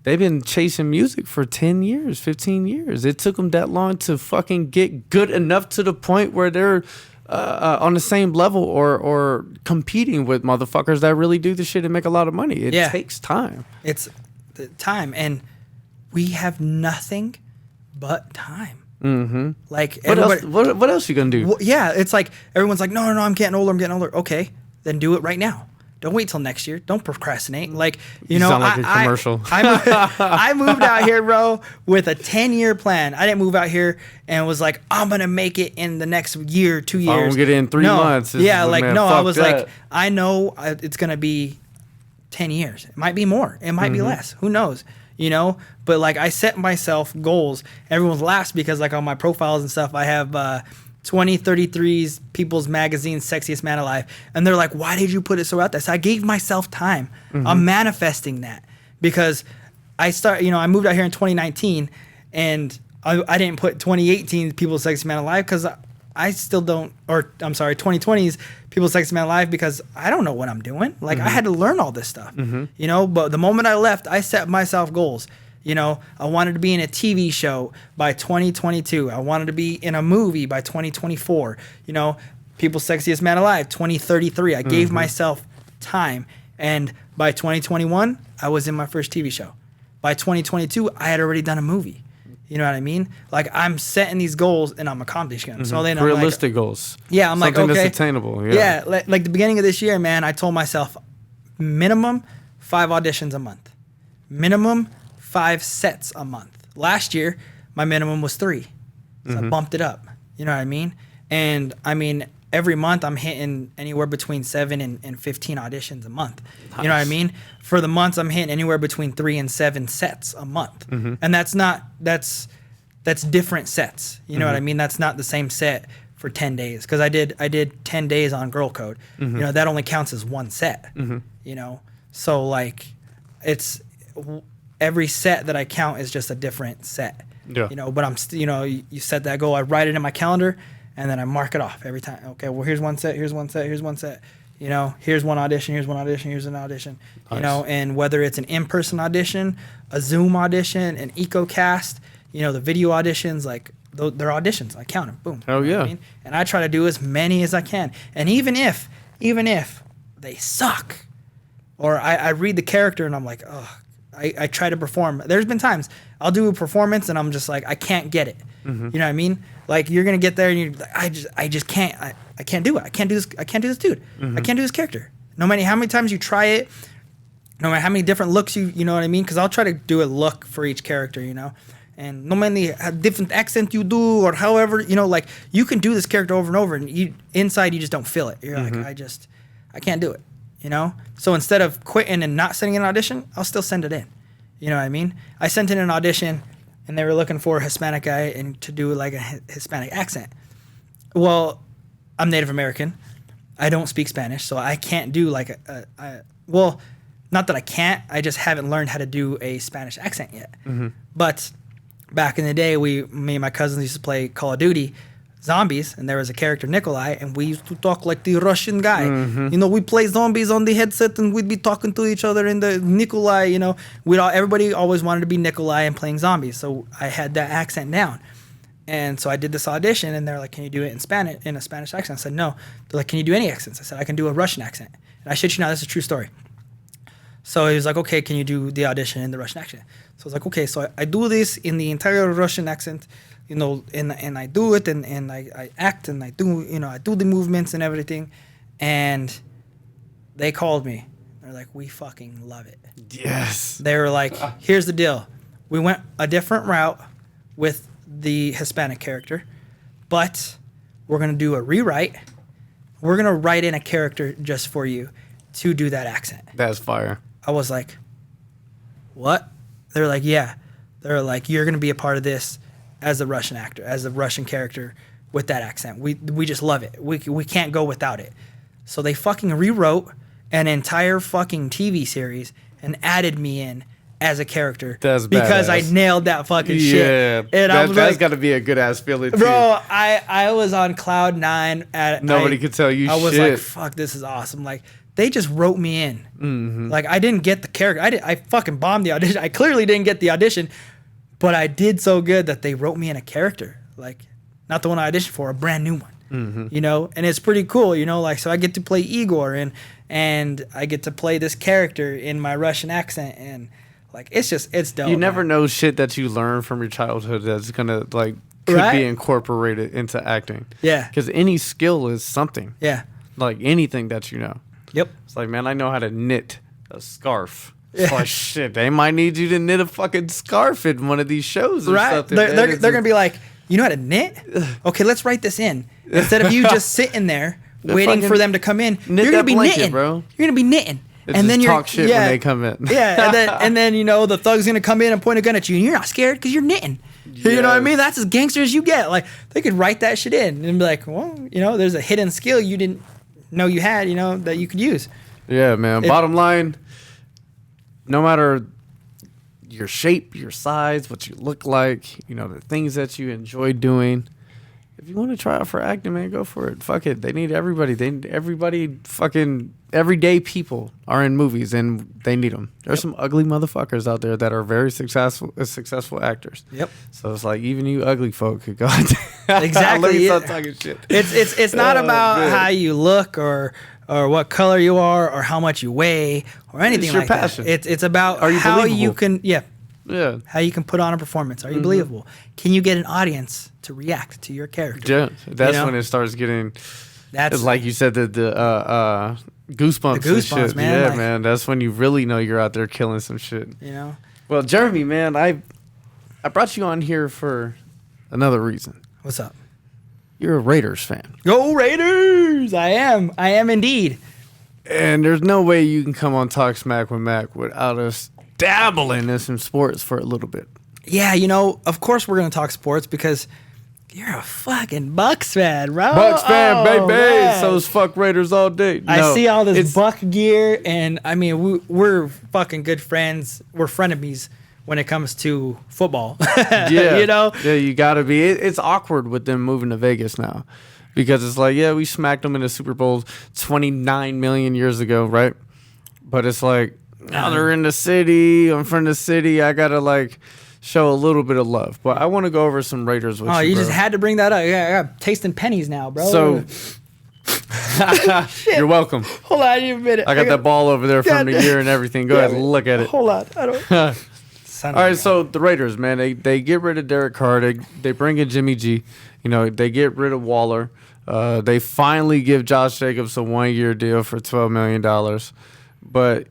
B: they've been chasing music for 10 years, 15 years. It took them that long to fucking get good enough to the point where they're on the same level or competing with motherfuckers that really do the shit and make a lot of money. It takes time.
A: It's the time, and we have nothing but time. Like,
B: What else you gonna do?
A: Yeah, it's like everyone's like, no, I'm getting older. Okay, then do it right now. Don't wait till next year. Don't procrastinate. Like, you know,
B: sound like a commercial.
A: I moved out here, bro, with a 10-year plan. I didn't move out here and was like, I'm gonna make it in the next year, 2 years.
B: I'm gonna get it in 3 months.
A: Yeah, like,
B: man,
A: no, I was
B: that.
A: like, I know it's gonna be 10 years. It might be more. It might be less. Who knows? You know, but like, I set myself goals. Everyone laughs because, like, on my profiles and stuff, I have 2033's People's Magazine Sexiest Man Alive, and they're like, why did you put it so out there? So I gave myself time. I'm manifesting that because I moved out here in 2019, and I didn't put 2018's People's Sexiest Man Alive because I still don't, or I'm sorry, 2020's People's Sexiest Man Alive, because I don't know what I'm doing. Like, I had to learn all this stuff, you know, but the moment I left, I set myself goals. You know, I wanted to be in a TV show by 2022. I wanted to be in a movie by 2024. You know, People's Sexiest Man Alive, 2033. I gave myself time. And by 2021, I was in my first TV show. By 2022, I had already done a movie. You know what I mean? Like, I'm setting these goals and I'm accomplishing them. So then
B: realistic goals.
A: Yeah, I'm
B: something
A: like, okay.
B: That's attainable.
A: Yeah, like the beginning of this year, man, I told myself minimum 5 auditions a month. Minimum 5 sets a month. Last year, my minimum was 3. So I bumped it up. You know what I mean? And I mean, every month I'm hitting anywhere between 7 and 15 auditions a month. Nice. You know what I mean? For the months, I'm hitting anywhere between 3 and 7 sets a month. And that's different sets. You know what I mean? That's not the same set for 10 days. Because I did 10 days on Girl Code. You know, that only counts as 1 set. You know? So, like, it's every set that I count is just a different set. Yeah. You know, but I'm you know, you set that goal, I write it in my calendar, and then I mark it off every time. Okay, well, here's 1 set, here's 1 set, here's 1 set. You know, here's one audition, here's one audition, here's an audition.
B: Nice.
A: You know, and whether it's an in-person audition, a Zoom audition, an EcoCast, you know, the video auditions, like they're auditions. I count them. Boom.
B: Oh,
A: You know
B: yeah.
A: what I mean? And I try to do as many as I can. And even if they suck, or I read the character and I'm like, oh, I try to perform. There's been times I'll do a performance and I'm just like, I can't get it.
B: Mm-hmm.
A: You know what I mean? Like you're gonna get there and you're like, I just can't. I can't do it. I can't do this. I can't do this dude.
B: Mm-hmm.
A: I can't do this character. No matter how many times you try it, no matter how many different looks you know what I mean? Because I'll try to do a look for each character, you know. And no matter how different accent you do or however, you know, like you can do this character over and over, and inside you just don't feel it. You're
B: Mm-hmm.
A: like, I can't do it. You know. So instead of quitting and not sending an audition, I'll still send it in. You know what I mean? I sent in an audition, and they were looking for a Hispanic guy and to do like a Hispanic accent. Well, I'm Native American. I don't speak Spanish, so I can't do like well, not that I can't. I just haven't learned how to do a Spanish accent yet.
B: Mm-hmm.
A: But back in the day, me and my cousins used to play Call of Duty Zombies, and there was a character Nikolai, and we used to talk like the Russian guy.
B: Mm-hmm.
A: You know, we play zombies on the headset, and we'd be talking to each other in the Nikolai. You know, everybody always wanted to be Nikolai and playing zombies, so I had that accent down. And so I did this audition, and they're like, "Can you do it in Spanish, in a Spanish accent?" I said, "No." They're like, "Can you do any accents?" I said, "I can do a Russian accent." And I shit you not, this is a true story. So he was like, "Okay, can you do the audition in the Russian accent?" So I was like, "Okay." So I do this in the entire Russian accent, you know, and I do it, and I act, and I do, you know, I do the movements and everything. And they called me. They're like, "We fucking love it."
B: Yes.
A: They were like, "Here's the deal. We went a different route with the Hispanic character, but we're going to do a rewrite. We're going to write in a character just for you to do that accent."
B: That's fire.
A: I was like, "What?" They're like, "Yeah." They're like, "You're going to be a part of this as a Russian actor, as a Russian character with that accent. We just love it. We can't go without it." So they fucking rewrote an entire fucking TV series and added me in as a character.
B: That's
A: because
B: badass.
A: I nailed that fucking
B: Yeah.
A: shit. And I was
B: That's
A: like,
B: got to be a good ass feeling, too.
A: bro, I was on cloud nine.
B: Nobody could tell you
A: I was
B: shit.
A: like, fuck, this is awesome. Like, they just wrote me in.
B: Mm-hmm.
A: Like, I didn't get the character. I fucking bombed the audition. I clearly didn't get the audition, but I did so good that they wrote me in a character. Like, not the one I auditioned for, a brand new one.
B: Mm-hmm.
A: You know, and it's pretty cool, you know, like, so I get to play Igor, and I get to play this character in my Russian accent, and like, it's dope.
B: You never
A: man.
B: know shit that you learn from your childhood that's gonna like could
A: Right?
B: be incorporated into acting.
A: Yeah.
B: Because any skill is something.
A: Yeah.
B: Like anything that you know.
A: Yep.
B: It's like, man, I know how to knit a scarf.
A: Yeah.
B: It's like, shit, they might need you to knit a fucking scarf in one of these shows or
A: Right.
B: something.
A: They're,
B: man.
A: they're,
B: It's
A: they're going to be like, "You know how to knit? Okay, let's write this in." Instead of you just sitting there waiting
B: fucking
A: for them to come in,
B: knit
A: you're going to
B: that
A: be
B: blanket,
A: knitting.
B: bro.
A: You're going to be knitting.
B: It's
A: And then
B: just
A: you're
B: talk shit when they come in.
A: Yeah, and then you know the thug's going to come in and point a gun at you, and you're not scared because you're knitting. You know what I mean?
B: Yes.
A: That's as gangster as you get. Like, they could write that shit in and be like, "Well, you know, there's a hidden skill you didn't know you had, you know, that you could use."
B: Yeah, man. Bottom line, no matter your shape, your size, what you look like, you know, the things that you enjoy doing. If you want to try out for acting, man, go for it. Fuck it. They need everybody. They need everybody. Fucking everyday people are in movies, and they need them. There's some ugly motherfuckers out there that are very successful actors.
A: Yep.
B: So it's like, even you ugly folk could go.
A: Exactly,
B: Let me
A: yeah.
B: stop talking shit.
A: It's not
B: Oh,
A: about
B: man.
A: how you look or what color you are or how much you weigh or anything
B: your
A: like
B: passion.
A: that. It's about
B: Are you
A: how you
B: believable?
A: can
B: Yeah.
A: how you can put on a performance. Are you believable? Can you get an audience to react to your character?
B: Yeah, that's
A: You know?
B: when it starts getting.
A: That's
B: It's like you said, the goosebumps.
A: The
B: and
A: goosebumps,
B: shit.
A: man,
B: Yeah,
A: like-
B: man. That's when you really know you're out there killing some shit.
A: you know.
B: Well, Jeremy, man, I brought you on here for another reason.
A: What's up?
B: You're a Raiders fan,
A: Go Raiders! I am indeed.
B: and there's no way you can come on Talk Smack with Mac without us dabbling in some sports for a little bit.
A: Yeah, you know, of course we're gonna talk sports because you're a fucking Bucks fan, bro.
B: Bucks fan,
A: Oh,
B: baby.
A: man.
B: So's fuck Raiders all day.
A: I
B: No,
A: see all this
B: it's-
A: Buck gear, and I mean, we're fucking good friends. We're frenemies when it comes to football.
B: Yeah,
A: you know?
B: Yeah, you got to be. It's awkward with them moving to Vegas now because it's like, yeah, we smacked them in the Super Bowl 29 million years ago, right? But it's like, now they're in the city. I'm from the city. I got to, like, show a little bit of love. But I want to go over some Raiders with you,
A: you
B: bro.
A: just had to bring that up. Yeah, I got tasting pennies now, bro.
B: So, you're welcome.
A: Hold on, you a minute.
B: I got that ball over there from the year and everything. Go ahead, look at it.
A: Hold on. I don't.
B: All right, so the Raiders, man, they get rid of Derek Carr. They bring in Jimmy G. You know, they get rid of Waller. They finally give Josh Jacobs a 1-year deal for $12 million. But,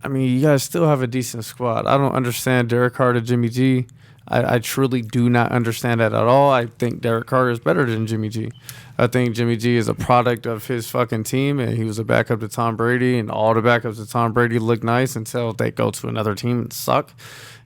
B: I mean, you guys still have a decent squad. I don't understand Derek Carr to Jimmy G. I truly do not understand that at all. I think Derek Carr is better than Jimmy G. I think Jimmy G is a product of his fucking team, and he was a backup to Tom Brady, and all the backups to Tom Brady look nice until they go to another team and suck.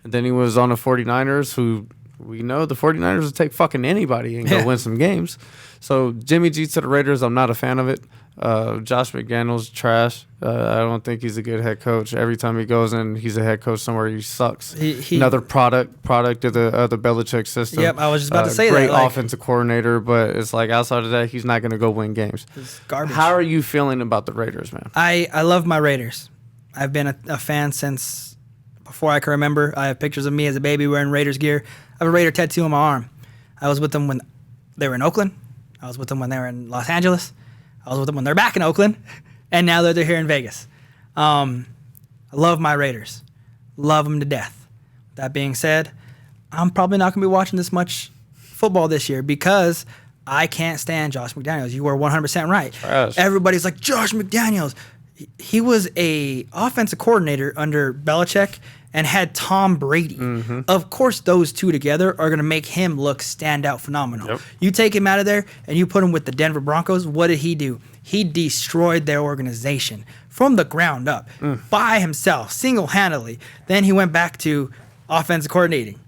B: And then he was on the 49ers, who we know the 49ers will take fucking anybody and go win some games. So Jimmy G to the Raiders, I'm not a fan of it. Josh McDaniels, trash. I don't think he's a good head coach. Every time he goes in, he's a head coach somewhere, he sucks. Another product of the Belichick system.
A: Yep, I was just about to say
B: great
A: that. Great
B: offensive coordinator, but it's like outside of that, he's not going to go win games.
A: It's garbage.
B: How are you feeling about the Raiders, man?
A: I love my Raiders. I've been a fan since before I can remember. I have pictures of me as a baby wearing Raiders gear. I have a Raider tattoo on my arm. I was with them when they were in Oakland. I was with them when they were in Los Angeles. I was with them when they're back in Oakland. And now that they're here in Vegas. I love my Raiders. Love them to death. That being said, I'm probably not going to be watching this much football this year because I can't stand Josh McDaniels. You were 100% right.
B: Trash.
A: Everybody's like, Josh McDaniels. He was a offensive coordinator under Belichick and had Tom Brady. Mm-hmm. Of course, those two together are going to make him look stand out phenomenal. Yep. You take him out of there and you put him with the Denver Broncos, what did he do? He destroyed their organization from the ground up by himself, single-handedly. Then he went back to offensive coordinating.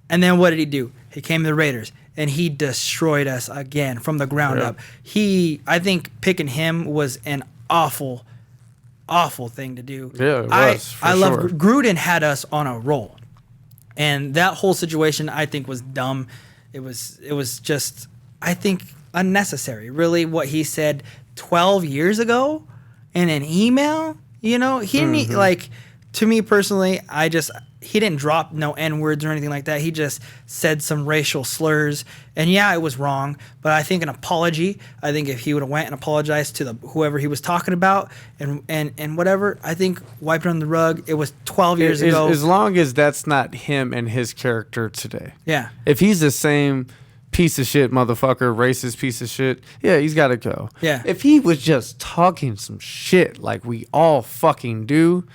A: And then what did he do? He came to the Raiders, and he destroyed us again from the ground up. I think picking him was an awful thing to do.
B: Yeah, it was.
A: I love Gruden had us on a roll, and that whole situation I think was dumb. It was just I think unnecessary. Really, what he said 12 years ago in an email. You know, he didn't like. To me personally, he didn't drop no N-words or anything like that. He just said some racial slurs. And yeah, it was wrong. But I think an apology, I think if he would have went and apologized to whoever he was talking about and whatever, I think wiped it on the rug. It was 12 years ago.
B: As long as that's not him and his character today.
A: Yeah.
B: If he's the same piece of shit motherfucker, racist piece of shit, yeah, he's got to go.
A: Yeah.
B: If he was just talking some shit like we all fucking do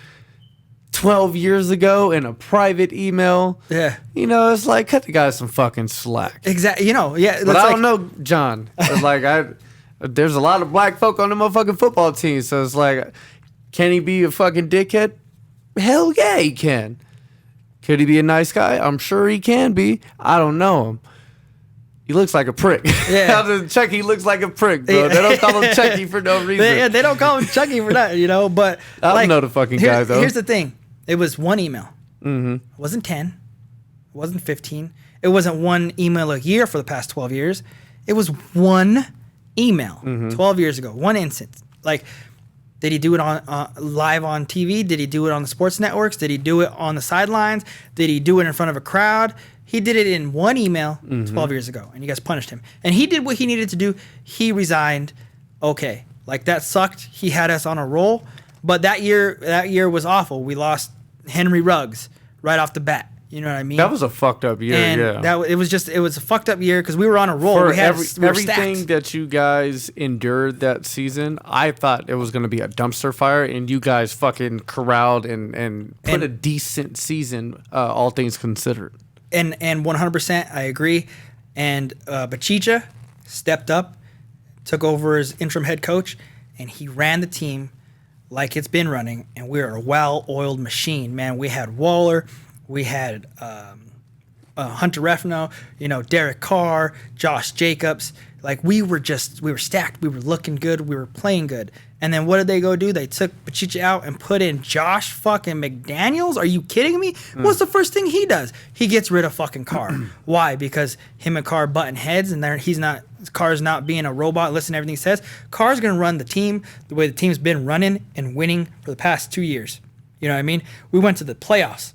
B: 12 years ago in a private email.
A: Yeah.
B: You know, it's like, cut the guy some fucking slack.
A: Exactly. You know, yeah.
B: But I don't know, John. It's like, there's a lot of black folk on the motherfucking football team. So it's like, can he be a fucking dickhead? Hell yeah, he can. Could he be a nice guy? I'm sure he can be. I don't know him. He looks like a prick. Yeah. Chucky looks like a prick, bro. They don't call him Chucky for no reason.
A: They don't call him Chucky for that, you know. But
B: I don't know the fucking guy, though.
A: Here's the thing. It was one email.
B: Mm-hmm.
A: It wasn't 10. It wasn't 15. It wasn't one email a year for the past 12 years. It was one email 12 years ago. One instance. Like, did he do it on live on TV? Did he do it on the sports networks? Did he do it on the sidelines? Did he do it in front of a crowd? He did it in one email 12 years ago, and you guys punished him. And he did what he needed to do. He resigned. Okay. Like, that sucked. He had us on a roll. But that year was awful. We lost Henry Ruggs right off the bat. You know what I mean?
B: That was a fucked up year,
A: and it was a fucked up year because we were on a roll.
B: For
A: we
B: everything
A: stacked.
B: that you guys endured that season, I thought it was going to be a dumpster fire, and you guys fucking corralled and put a decent season, all things considered.
A: And 100%, I agree. And Bachicha stepped up, took over as interim head coach, and he ran the team like it's been running, and we're a well-oiled machine, man. We had Waller, we had Hunter Refno, Derek Carr, Josh Jacobs. Like we were stacked. We were looking good. We were playing good. And then what did they go do? They took Pachicha out and put in Josh fucking McDaniels. Are you kidding me? What's the first thing he does? He gets rid of fucking Carr. Why? Because him and Carr button heads, and Carr's not being a robot. Listen to everything he says. Carr's gonna run the team the way the team's been running and winning for the past 2 years. You know what I mean? We went to the playoffs,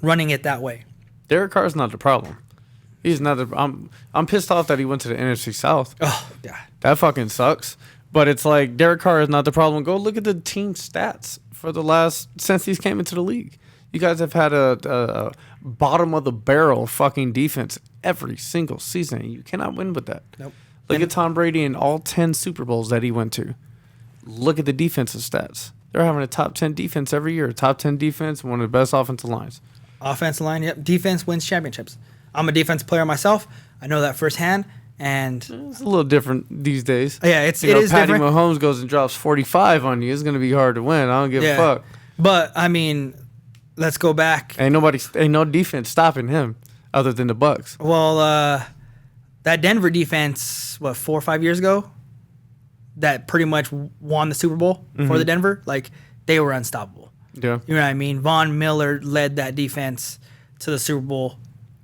A: running it that way.
B: Derek Carr's not the problem. He's not. I'm pissed off that he went to the NFC South.
A: Oh God,
B: that fucking sucks. But it's like Derek Carr is not the problem. Go look at the team stats for since he's came into the league. You guys have had a bottom of the barrel fucking defense every single season. You cannot win with that.
A: Nope.
B: Look at Tom Brady in all 10 Super Bowls that he went to. Look at the defensive stats. They're having a top 10 defense every year. Top 10 defense, one of the best offensive lines.
A: Offensive line, yep. Defense wins championships. I'm a defense player myself. I know that firsthand. And
B: it's a little different these days.
A: Yeah, it is
B: Patty
A: different.
B: Mahomes goes and drops 45 on you. It's going to be hard to win. I don't give a fuck.
A: But I mean, let's go back.
B: Ain't no defense stopping him other than the Bucks.
A: Well, that Denver defense, 4 or 5 years ago, that pretty much won the Super Bowl for the Denver. Like they were unstoppable.
B: Yeah,
A: you know what I mean. Von Miller led that defense to the Super Bowl.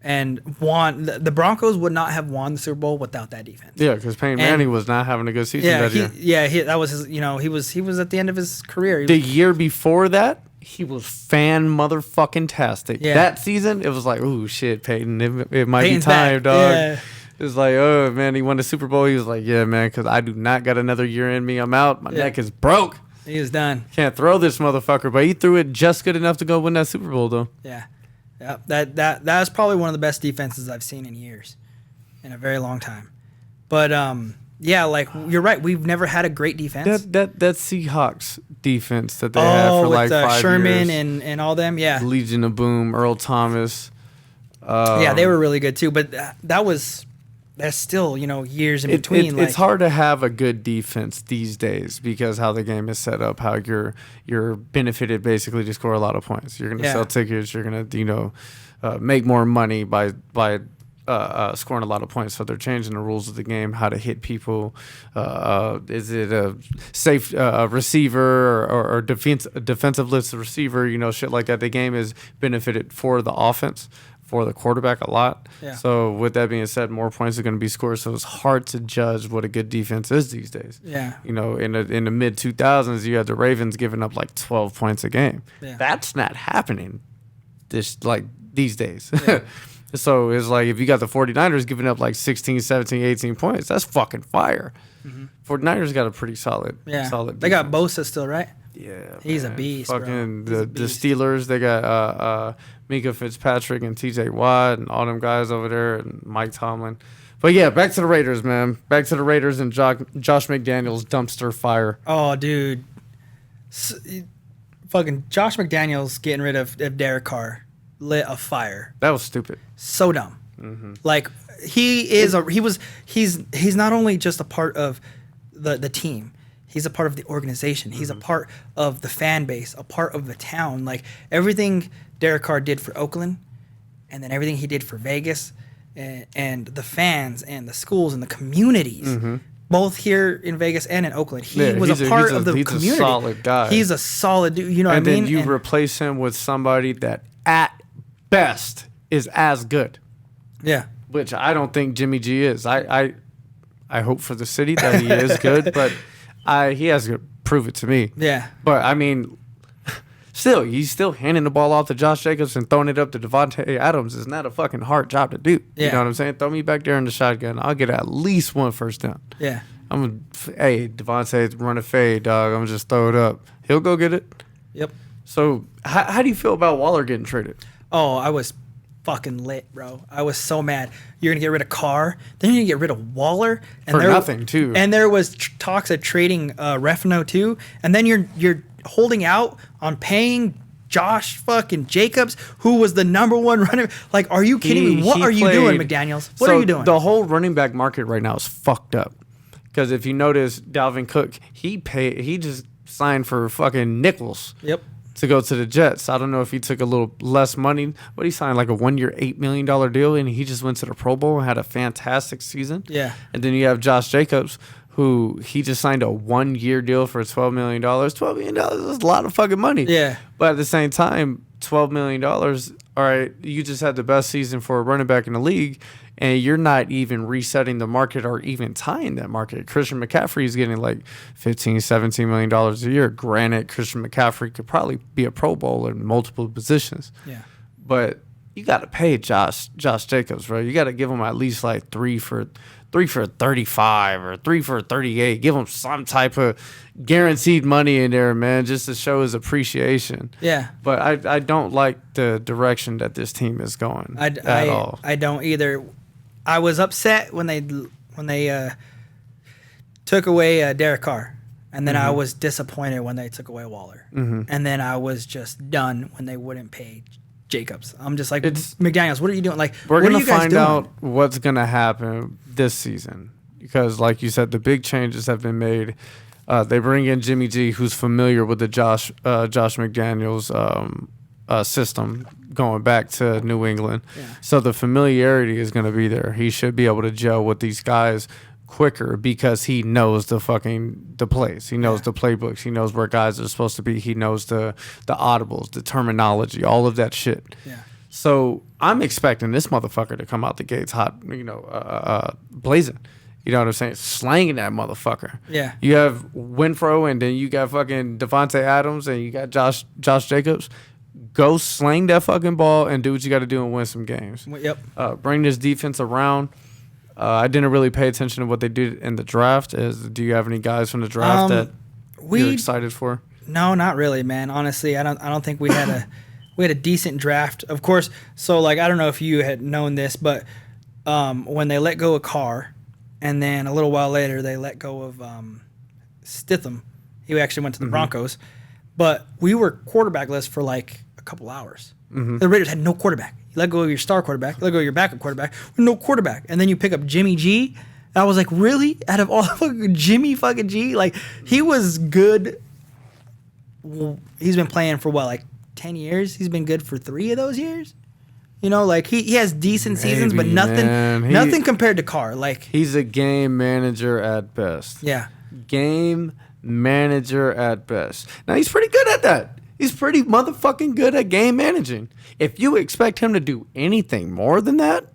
A: And won. The Broncos would not have won the Super Bowl without that defense.
B: Yeah, because Peyton Manning was not having a good season that year.
A: Yeah, that was his. You know, he was at the end of his career.
B: The year before that, he was fan motherfucking tastic.
A: Yeah.
B: That season, it was like, oh shit, Peyton, it might
A: Peyton's
B: be time,
A: back.
B: dog.
A: Yeah.
B: It was like, oh man, he won the Super Bowl. He was like, yeah, man, because I do not got another year in me. I'm out. My neck is broke.
A: He was done.
B: Can't throw this motherfucker, but he threw it just good enough to go win that Super Bowl, though.
A: Yeah. Yeah, that is probably one of the best defenses I've seen in years, in a very long time. But yeah, like you're right, we've never had a great defense.
B: That Seahawks defense that they had for like 5
A: Sherman
B: years.
A: and all them, yeah.
B: Legion of Boom, Earl Thomas.
A: Yeah, they were really good too. But that's still years in between.
B: It's hard to have a good defense these days because how the game is set up, how you're benefited basically to score a lot of points. You're going to sell tickets. You're going to make more money by scoring a lot of points. So they're changing the rules of the game, how to hit people. Is it a safe receiver or defensive-less receiver? Shit like that. The game is benefited for the offense, for the quarterback a lot.
A: Yeah.
B: So with that being said, more points are going to be scored. So it's hard to judge what a good defense is these days.
A: Yeah.
B: In the mid 2000s, you had the Ravens giving up like 12 points a game. Yeah. That's not happening these days. Yeah. So it's like if you got the 49ers giving up like 16, 17, 18 points, that's fucking fire. Mm-hmm. 49ers got a pretty solid defense.
A: They got Bosa still, right?
B: Yeah,
A: he's a beast.
B: Fucking the Steelers, they got Minka Fitzpatrick and TJ Watt and all them guys over there and Mike Tomlin. But yeah, back to the Raiders, man. Back to the Raiders and Josh McDaniels dumpster fire.
A: Oh, dude. Fucking Josh McDaniels getting rid of Derek Carr lit a fire.
B: That was stupid.
A: So dumb. Mm-hmm. Like he's not only just a part of the team. He's a part of the organization. He's a part of the fan base, a part of the town. Like everything Derek Carr did for Oakland, and then everything he did for Vegas, and the fans and the schools and the communities, both here in Vegas and in Oakland. He was a part of the community. He's a
B: solid guy.
A: He's a solid dude. You know what I mean?
B: And then you replace him with somebody that at best is as good.
A: Yeah.
B: Which I don't think Jimmy G is. I hope for the city that he is good, but he has to prove it to me.
A: Yeah.
B: But, I mean, he's still handing the ball off to Josh Jacobs and throwing it up to Devontae Adams is not a fucking hard job to do. Yeah. You know what I'm saying? Throw me back there in the shotgun. I'll get at least one first down.
A: Yeah.
B: Devontae, run a fade, dog. I'm going to just throw it up. He'll go get it.
A: Yep.
B: So, how do you feel about Waller getting traded?
A: Oh, I was fucking lit, bro. I was so mad. You're gonna get rid of Carr, then you're gonna get rid of Waller,
B: and for nothing too.
A: And there was talks of trading Refno too, and then you're holding out on paying Josh fucking Jacobs, who was the number one runner. Like, are you kidding me? What are you doing, McDaniels? What are you doing?
B: The whole running back market right now is fucked up. Because if you notice, Dalvin Cook, he just signed for fucking nickels.
A: Yep.
B: to go to the Jets. I don't know if he took a little less money, but he signed like a 1 year, $8 million deal, and he just went to the Pro Bowl and had a fantastic season.
A: Yeah.
B: And then you have Josh Jacobs, who he just signed a 1 year deal for $12 million. $12 million is a lot of fucking money.
A: Yeah.
B: But at the same time, $12 million, all right, you just had the best season for a running back in the league, and you're not even resetting the market or even tying that market. Christian McCaffrey is getting like $15, $17 million a year. Granted, Christian McCaffrey could probably be a Pro Bowler in multiple positions.
A: Yeah.
B: But you got to pay Josh Jacobs, bro. You got to give him at least like 3 for 35 or 3 for 38. Give him some type of guaranteed money in there, man, just to show his appreciation.
A: Yeah.
B: But I don't like the direction that this team is going at all.
A: I don't either. I was upset when they took away Derek Carr, and then I was disappointed when they took away Waller, and then I was just done when they wouldn't pay Jacobs. I'm just like, McDaniels, what are you doing? Like,
B: we're
A: going to
B: find out what's going to happen this season because, like you said, the big changes have been made. They bring in Jimmy G, who's familiar with the Josh McDaniels system going back to New England. Yeah. So the familiarity is going to be there. He should be able to gel with these guys quicker because he knows the plays. He knows the playbooks. He knows where guys are supposed to be. He knows the audibles, the terminology, all of that shit.
A: Yeah.
B: So I'm expecting this motherfucker to come out the gates hot, blazing. You know what I'm saying? Slanging that motherfucker.
A: Yeah.
B: You have Winfro, and then you got fucking Devontae Adams, and you got Josh Jacobs. Go slang that fucking ball and do what you got to do and win some games.
A: Yep.
B: Bring this defense around. I didn't really pay attention to what they did in the draft. Do you have any guys from the draft that you're excited for?
A: No, not really, man. Honestly, I don't think we had a decent draft. Of course, so like I don't know if you had known this, but when they let go of Carr, and then a little while later they let go of Stitham, he actually went to the Broncos. But we were quarterbackless for like a couple hours. The Raiders had no quarterback. You let go of your star quarterback, you let go of your backup quarterback, with no quarterback. And then you pick up Jimmy G. I was like, really? Out of all fucking Jimmy fucking G? Like, he was good. He's been playing for what, like 10 years? He's been good for 3 of those years? You know, like he has decent seasons, but nothing compared to Carr. Like,
B: he's a game manager at best.
A: Yeah.
B: Game manager at best. Now, he's pretty good at that. He's pretty motherfucking good at game managing. If you expect him to do anything more than that,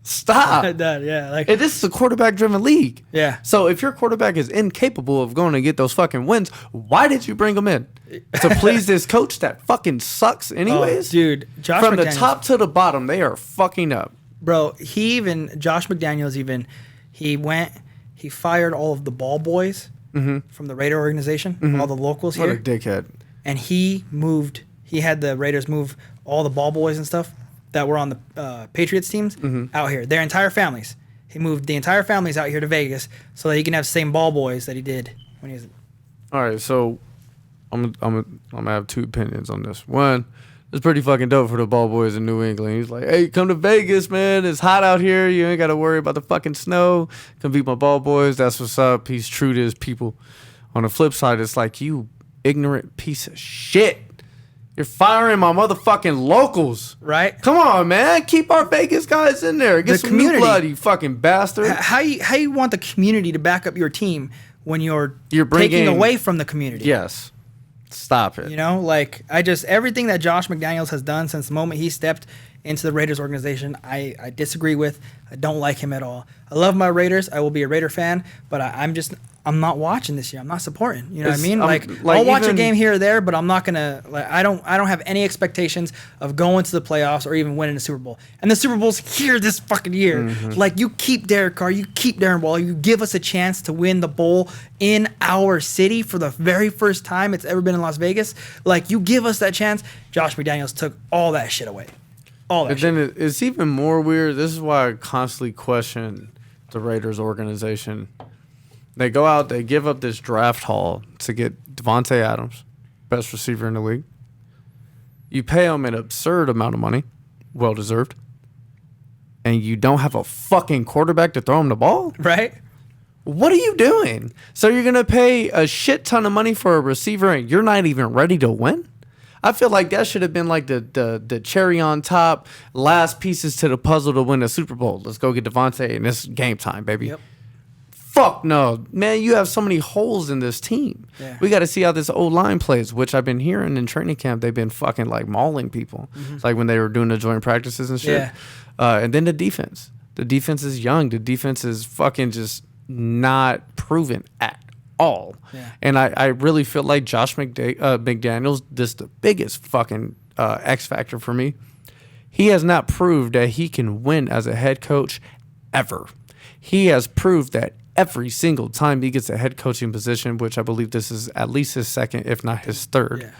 B: stop.
A: Yeah, like,
B: this is a quarterback-driven league.
A: Yeah.
B: So if your quarterback is incapable of going to get those fucking wins, why did you bring him in? To please this coach that fucking sucks anyways?
A: Oh, dude, Josh
B: From
A: McDaniels,
B: the top to the bottom, they are fucking up.
A: Bro, Josh McDaniels he fired all of the ball boys from the Raider organization, all the locals here.
B: What a dickhead.
A: And he had the Raiders move all the ball boys and stuff that were on the Patriots teams out here. Their entire families. He moved the entire families out here to Vegas so that he can have the same ball boys that he did when he was.
B: All right, so I'm gonna have 2 opinions on this. One, it's pretty fucking dope for the ball boys in New England. He's like, hey, come to Vegas, man. It's hot out here. You ain't got to worry about the fucking snow. Come beat my ball boys. That's what's up. He's true to his people. On the flip side, it's like, you ignorant piece of shit. You're firing my motherfucking locals.
A: Right?
B: Come on, man. Keep our Vegas guys in there. Get some new blood, you fucking bastard.
A: How you want the community to back up your team when you're taking away from the community?
B: Yes. Stop it.
A: You know, like, everything that Josh McDaniels has done since the moment he stepped into the Raiders organization, I disagree with. I don't like him at all. I love my Raiders. I will be a Raider fan, but I'm not watching this year. I'm not supporting. You know what I mean? Like I'll watch a game here or there, but I'm not gonna. Like, I don't have any expectations of going to the playoffs or even winning a Super Bowl. And the Super Bowl's here this fucking year. Like, you keep Derek Carr, you keep Darren Waller, you give us a chance to win the bowl in our city for the very first time it's ever been in Las Vegas. Like, you give us that chance. Josh McDaniels took all that shit away. All that. But
B: then it's even more weird. This is why I constantly question the Raiders organization. They go out, they give up this draft haul to get Devontae Adams, best receiver in the league. You pay him an absurd amount of money, well-deserved, and you don't have a fucking quarterback to throw him the ball?
A: Right?
B: What are you doing? So you're going to pay a shit ton of money for a receiver and you're not even ready to win? I feel like that should have been like the cherry on top, last pieces to the puzzle to win a Super Bowl. Let's go get Devontae, and it's game time, baby.
A: Yep.
B: Fuck no, man! You have so many holes in this team.
A: Yeah.
B: We got to see how this old line plays, which I've been hearing in training camp. They've been fucking like mauling people, like when they were doing the joint practices and shit.
A: Yeah.
B: And then the defense. The defense is young. The defense is fucking just not proven at all.
A: Yeah.
B: And I really feel like Josh McDaniels, this is the biggest fucking X factor for me. He has not proved that he can win as a head coach ever. He has proved that every single time he gets a head coaching position, which I believe this is at least his second, if not his third,
A: Yeah.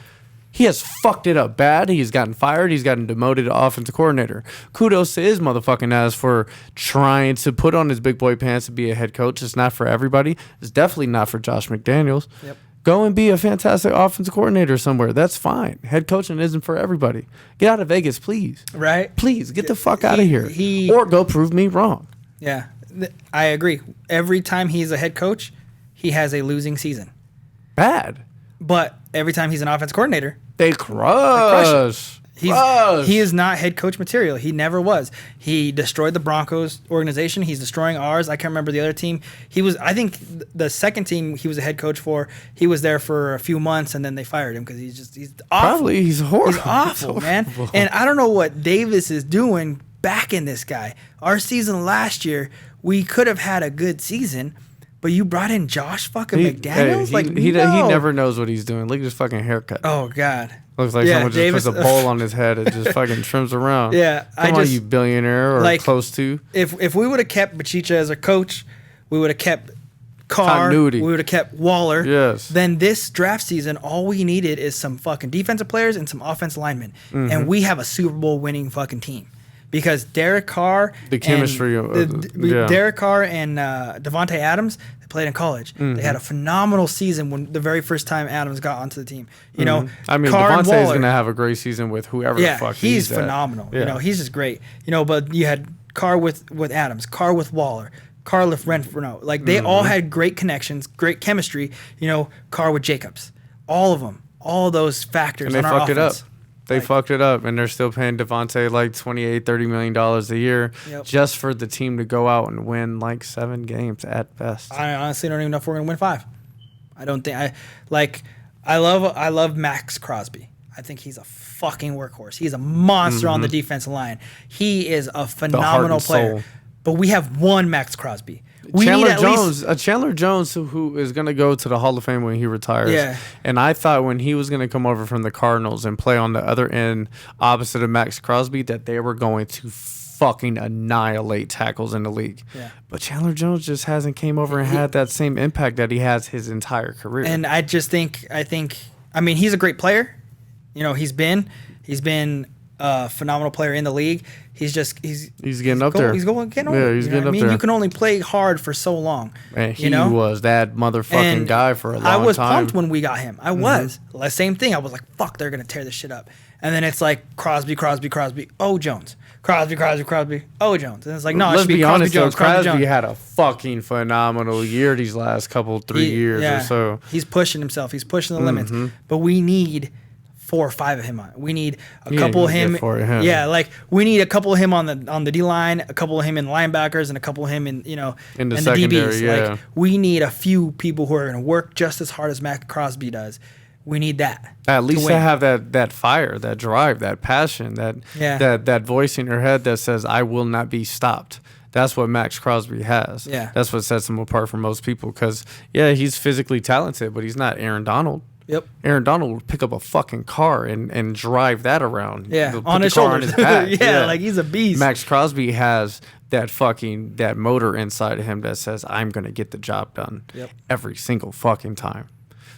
B: he has fucked it up bad. He's gotten fired. He's gotten demoted to offensive coordinator. Kudos to his motherfucking ass for trying to put on his big boy pants to be a head coach. It's not for everybody. It's definitely not for Josh McDaniels.
A: Yep.
B: Go and be a fantastic offensive coordinator somewhere. That's fine. Head coaching isn't for everybody. Get out of Vegas, please.
A: Right.
B: Please, get the fuck out of here.
A: he-
B: Or go prove me wrong.
A: Yeah. I agree. Every time he's a head coach, he has a losing season.
B: Bad.
A: But every time he's an offense coordinator,
B: They crush.
A: he is not head coach material. He never was. He destroyed the Broncos organization. He's destroying ours. I can't remember the other team. I think the second team he was a head coach for, he was there for a few months and then they fired him because he's awful.
B: Probably he's horrible.
A: He's awful, man. And I don't know what Davis is doing backing this guy. Our season last year, we could have had a good season, but you brought in Josh fucking McDaniels?
B: He
A: No.
B: never knows what he's doing. Look at his fucking haircut.
A: Oh, God.
B: Looks like
A: Yeah,
B: someone just
A: Davis-
B: puts a bowl on his head and just fucking trims around.
A: Yeah,
B: Come on, you billionaire or
A: like,
B: close to.
A: If we would have kept Bachicha as a coach, we would have kept Carr,
B: Continuity.
A: we would have kept Waller.
B: Yes.
A: Then this draft season, all we needed is some fucking defensive players and some offensive linemen.
B: Mm-hmm.
A: And we have a Super Bowl winning fucking team. Because Derek Carr,
B: The chemistry
A: Derek Carr and Devontae Adams, they played in college.
B: Mm-hmm.
A: They had a phenomenal season when the very first time Adams got onto the team. You know,
B: I mean,
A: Carr and
B: Devontae is
A: Waller,
B: going to have a great season with whoever
A: yeah,
B: the fuck
A: he's
B: at.
A: phenomenal.
B: Yeah.
A: You know, he's just great. You know, but you had Carr with Adams, Carr with Waller, Carr with Renfro. Like they all had great connections, great chemistry. You know, Carr with Jacobs, all of them, all those factors.
B: And they
A: on our
B: fucked it up.
A: offense.
B: They fucked it up, and they're still paying Devontae like $28-30 million a year
A: Yep.
B: just for the team to go out and win like 7 games at best.
A: I honestly don't even know if we're gonna win 5. I don't think I love Max Crosby. I think he's a fucking workhorse. He's a monster on the defensive line. He is a phenomenal
B: and
A: player.
B: soul.
A: But we have one Max Crosby. We
B: Chandler
A: need at
B: Jones,
A: least
B: Chandler Jones, who is going to go to the Hall of Fame when he retires.
A: Yeah.
B: And I thought when he was going to come over from the Cardinals and play on the other end, opposite of Max Crosby, that they were going to fucking annihilate tackles in the league.
A: Yeah.
B: But Chandler Jones just hasn't came over and had that same impact that he has his entire career.
A: And I mean, he's a great player. You know, he's been a phenomenal player in the league. He's
B: getting up there.
A: He's getting over.
B: Yeah, he's getting up there.
A: You can only play hard for so long.
B: And he
A: you know?
B: was that motherfucking
A: And
B: guy for a long
A: I was
B: time.
A: pumped when we got him. I was. The same thing. I was like, fuck, they're going to tear this shit up. And then it's like Crosby, oh, Jones. Crosby, oh, Jones. And it's like, no, it
B: Let's
A: should be
B: be
A: Crosby,
B: honest,
A: Jones,
B: though,
A: Crosby,
B: Crosby
A: Jones.
B: had a fucking phenomenal year these last three years or so.
A: He's pushing himself. He's pushing the limits. But we need 4 or 5 of him on. We need a couple of him. Yeah, like we need a couple of him on the D line, a couple of him in linebackers, and a couple of him in
B: In the
A: in
B: secondary,
A: DBs.
B: yeah.
A: Like we need a few people who are going to work just as hard as Mac Crosby does. We need that.
B: At least to
A: win.
B: have that fire, that drive, that passion, that voice in your head that says, I will not be stopped. That's what Max Crosby has.
A: Yeah.
B: That's what sets him apart from most people. Because, yeah, he's physically talented, but he's not Aaron Donald.
A: Yep.
B: Aaron Donald would pick up a fucking car and drive that around.
A: Yeah,
B: Put
A: on
B: the
A: his
B: car
A: shoulders.
B: his back.
A: Yeah, like he's a beast.
B: Max Crosby has that motor inside of him that says, I'm going to get the job done every single fucking time.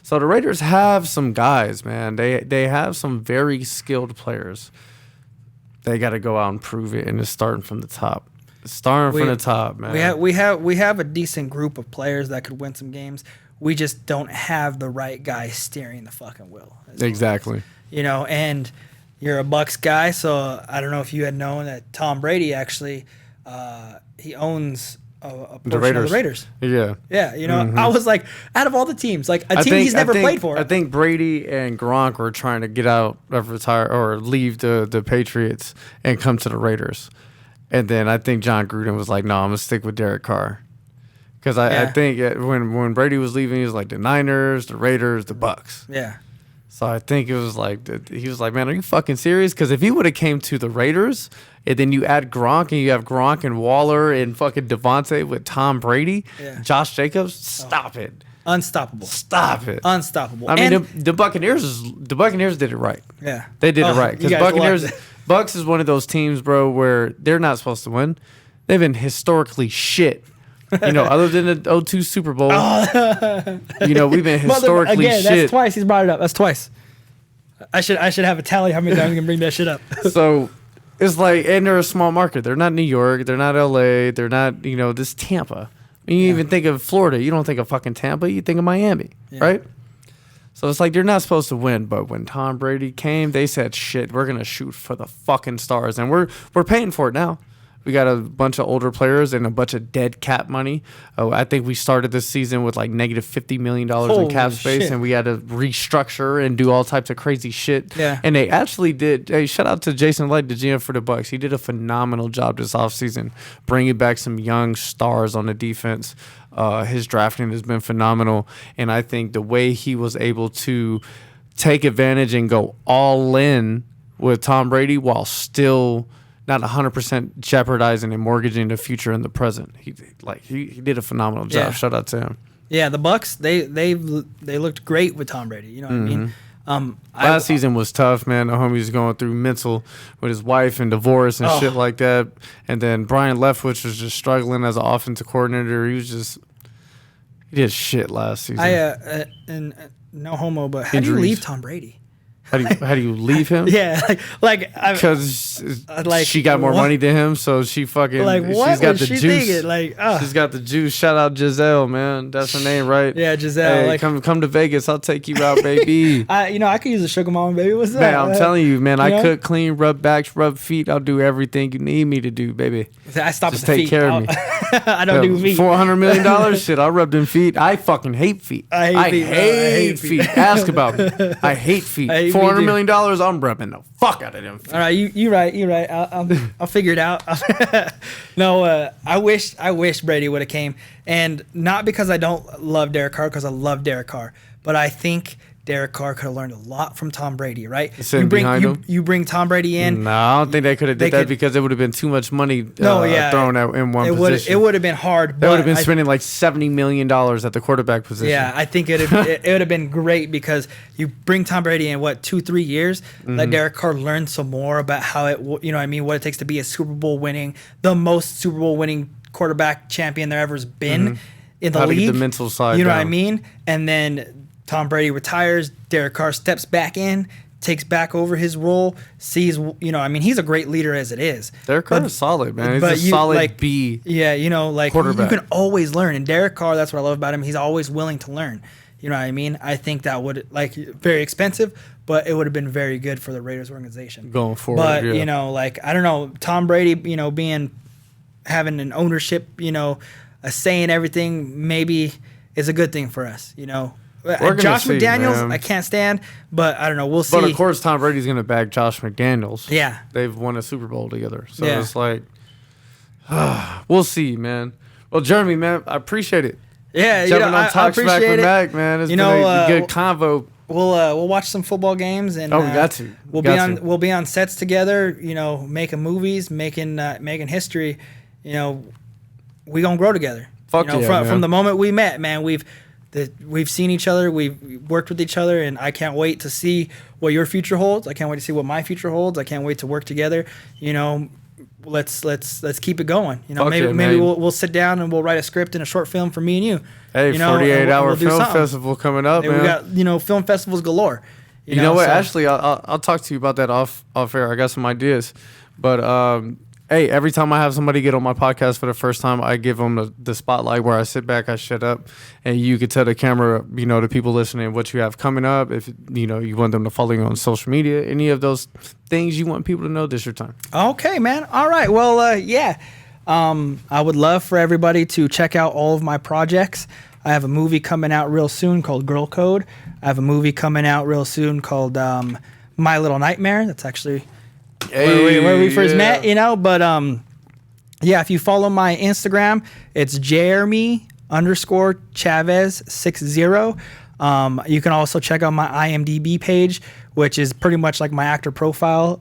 B: So the Raiders have some guys, man. They have some very skilled players. They got to go out and prove it, and it's starting from the top. From the top, man.
A: We have a decent group of players that could win some games. We just don't have the right guy steering the fucking wheel.
B: Exactly.
A: You know, and you're a Bucks guy, so I don't know if you had known that Tom Brady actually he owns a portion of the Raiders.
B: Yeah.
A: Yeah, you know, I was like, out of all the teams, like a team he's never played for.
B: I think Brady and Gronk were trying to get out of retire or leave the Patriots and come to the Raiders. And then I think John Gruden was like, no, I'm going to stick with Derek Carr. Because I think when Brady was leaving, he was like the Niners, the Raiders, the Bucks.
A: Yeah.
B: So I think it was like, he was like, man, are you fucking serious? Because if he would have came to the Raiders and then you add Gronk and you have Gronk and Waller and fucking Devontae with Tom Brady, Josh Jacobs, stop it.
A: Unstoppable.
B: Stop it.
A: Unstoppable.
B: I mean, the Buccaneers did it right.
A: Yeah.
B: They did it right. Because Bucks is one of those teams, bro, where they're not supposed to win. They've been historically shit. You know, other than the 2002 Super Bowl, you know, we've been historically shit.
A: That's twice he's brought it up. That's twice. I should have a tally how many times I can bring that shit up.
B: So it's like, and they're a small market. They're not New York. They're not LA. They're not, you know, this Tampa. I mean, you even think of Florida. You don't think of fucking Tampa. You think of Miami, right? So it's like they're not supposed to win. But when Tom Brady came, they said, shit, we're going to shoot for the fucking stars. And we're paying for it now. We got a bunch of older players and a bunch of dead cap money. I think we started this season with like negative $50 million in cap space, and we had to restructure and do all types of crazy shit.
A: Yeah.
B: And they actually did. Hey, shout out to Jason Light, the GM for the Bucks. He did a phenomenal job this offseason, bringing back some young stars on the defense. His drafting has been phenomenal, and I think the way he was able to take advantage and go all in with Tom Brady while still not 100% jeopardizing and mortgaging the future and the present. He did a phenomenal job.
A: Yeah.
B: Shout out to him.
A: Yeah, the Bucks, they looked great with Tom Brady. You know what I mean?
B: Last season was tough, man. The homie's going through mental with his wife and divorce and shit like that. And then Brian Leftwich was just struggling as an offensive coordinator. He did shit last season.
A: And no homo, but how do you leave Tom Brady?
B: How do you leave him?
A: Yeah,
B: because she got more money than him, so she fucking she's got the juice. Thinking? She's got the juice. Shout out Giselle, man. That's her name, right?
A: Yeah, Giselle.
B: Hey, come to Vegas. I'll take you out, baby.
A: I could use a sugar mama, baby. What's up?
B: Man, I'm telling you, man. I cook, clean, rub backs, rub feet. I'll do everything you need me to do, baby.
A: I stop
B: Just
A: at the
B: take
A: feet.
B: care of me.
A: I don't do feet.
B: $400 million, shit. I'll rub them feet. I fucking hate feet. I hate feet. Ask about me. I hate feet. $400 million. I'm rubbing the fuck out of them feet.
A: All right, you right. I'll figure it out. No, I wish Brady would have came, and not because I don't love Derek Carr, because I love Derek Carr, but I think Derek Carr could have learned a lot from Tom Brady, right? You bring Tom Brady in.
B: No, I don't think they could have did that because it would have been too much money thrown out in one position.
A: It would have been hard.
B: They would have been spending like $70 million at the quarterback position.
A: Yeah, I think it would have been great because you bring Tom Brady in, 2-3 years, let Derek Carr learn some more about how what it takes to be a the most Super Bowl winning quarterback champion there ever has been in the league.
B: To get the mental side
A: You know
B: down.
A: what I mean? And then Tom Brady retires, Derek Carr steps back in, takes back over his role, sees, he's a great leader as it is.
B: Derek Carr is solid, man. He's a solid B.
A: Yeah,
B: quarterback.
A: You can always learn. And Derek Carr, that's what I love about him. He's always willing to learn. You know what I mean? I think that would, very expensive, but it would have been very good for the Raiders organization.
B: Going forward,
A: but, I don't know, Tom Brady, having an ownership, a say in everything, maybe is a good thing for us, Josh McDaniels, man. I can't stand, but I don't know. We'll see.
B: But of course, Tom Brady's going to back Josh McDaniels.
A: Yeah.
B: They've won a Super Bowl together. So it's like, we'll see, man. Well, Jeremy, man, I appreciate it.
A: Yeah,
B: Jumping on Talksmackwithmac, man. It's been a good convo.
A: We'll watch some football games, and
B: we got to.
A: We'll be on sets together. Making movies, making history. We gonna grow together. From the moment we met, man. We've seen each other, we've worked with each other, and I can't wait to see what your future holds. I can't wait to see what my future holds. I can't wait to work together. Let's keep it going. Maybe we'll sit down and we'll write a script and a short film for me and you.
B: Hey, 48-hour film festival coming up, man.
A: We got film festivals galore.
B: You know what? So, actually, I'll talk to you about that off air. I got some ideas, but hey, every time I have somebody get on my podcast for the first time, I give them the spotlight where I sit back, I shut up, and you could tell the camera, the people listening, what you have coming up. If, you want them to follow you on social media, any of those things you want people to know, this is your time.
A: Okay, man. All right. Well, yeah. I would love for everybody to check out all of my projects. I have a movie coming out real soon called Girl Code. I have a movie coming out real soon called My Little Nightmare. That's actually where we first met, you know. But yeah, if you follow my Instagram, it's Jeremy_Chavez60. You can also check out my IMDb page, which is pretty much like my actor profile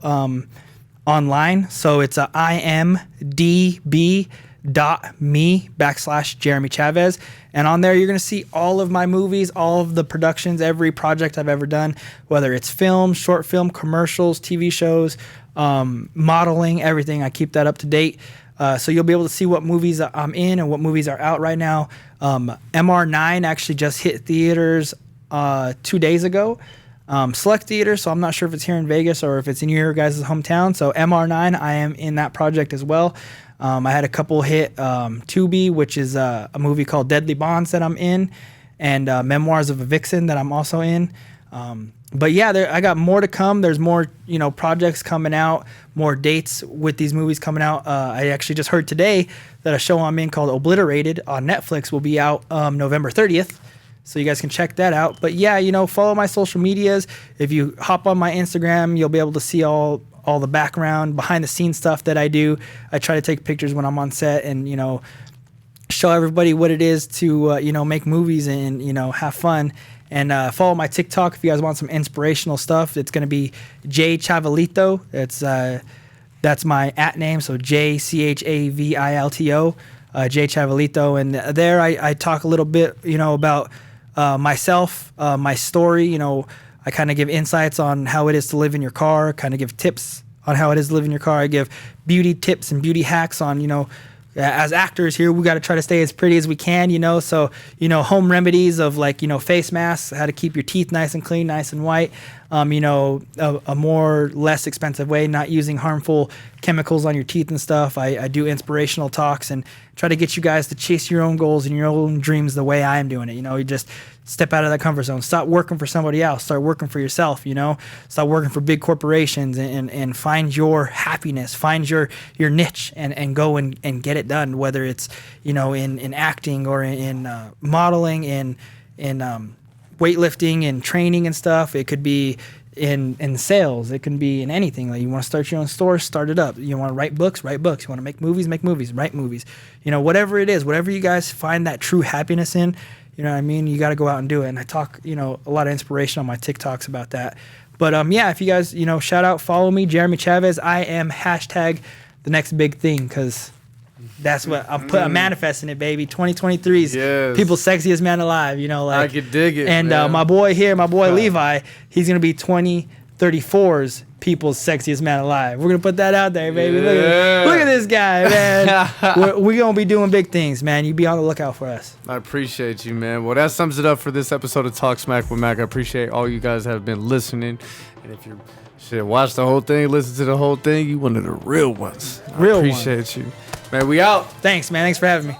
A: online. So it's imdb.me/Jeremy Chavez. And on there, you're going to see all of my movies, all of the productions, every project I've ever done, whether it's film, short film, commercials, TV shows, modeling, everything. I keep that up to date. So you'll be able to see what movies I'm in and what movies are out right now. MR9 actually just hit theaters 2 days ago. Select theaters, so I'm not sure if it's here in Vegas or if it's in your guys' hometown. So MR9, I am in that project as well. I had a couple hit Tubi, which is a movie called Deadly Bonds that I'm in, and Memoirs of a Vixen that I'm also in. But yeah, I got more to come. There's more, projects coming out, more dates with these movies coming out. I actually just heard today that a show I'm in called Obliterated on Netflix will be out November 30th. So you guys can check that out. But yeah, follow my social medias. If you hop on my Instagram, you'll be able to see all the background, behind the scenes stuff that I do. I try to take pictures when I'm on set and, show everybody what it is to, make movies and, have fun. And follow my TikTok if you guys want some inspirational stuff. It's going to be J Chavalito. That's my @name, so JCHAVILTO, J Chavalito. And there I talk a little bit, about myself, my story. I kind of give insights on how it is to live in your car, kind of give tips on how it is to live in your car. I give beauty tips and beauty hacks on, as actors here, we got to try to stay as pretty as we can, So, home remedies of face masks, how to keep your teeth nice and clean, nice and white. A more less expensive way, not using harmful chemicals on your teeth and stuff. I do inspirational talks and try to get you guys to chase your own goals and your own dreams the way I am doing it. You just step out of that comfort zone. Stop working for somebody else. Start working for yourself, Stop working for big corporations and find your happiness, find your niche and go and get it done, whether it's, in acting or in modeling, in weightlifting and training and stuff. It could be in sales. It can be in anything. Like you want to start your own store, start it up. You want to write books, write books. You want to make movies, write movies. Whatever it is, whatever you guys find that true happiness in, you know what I mean? You got to go out and do it. And I talk, a lot of inspiration on my TikToks about that. But yeah, if you guys, shout out, follow me, Jeremy Chavez. I am #the next big thing, because that's what I'm manifesting it, baby. 2023's people's sexiest man alive,
B: I could dig it.
A: And my boy Levi, he's going to be 2034's people's sexiest man alive. We're going to put that out there, baby. Look at this guy, man. We're going to be doing big things, man. You be on the lookout for us.
B: I appreciate you, man. Well, that sums it up for this episode of Talk Smack with Mac. I appreciate all you guys have been listening. And if you watch the whole thing, listen to the whole thing, you one of the real ones. I appreciate you. Man, we out.
A: Thanks, man. Thanks for having me.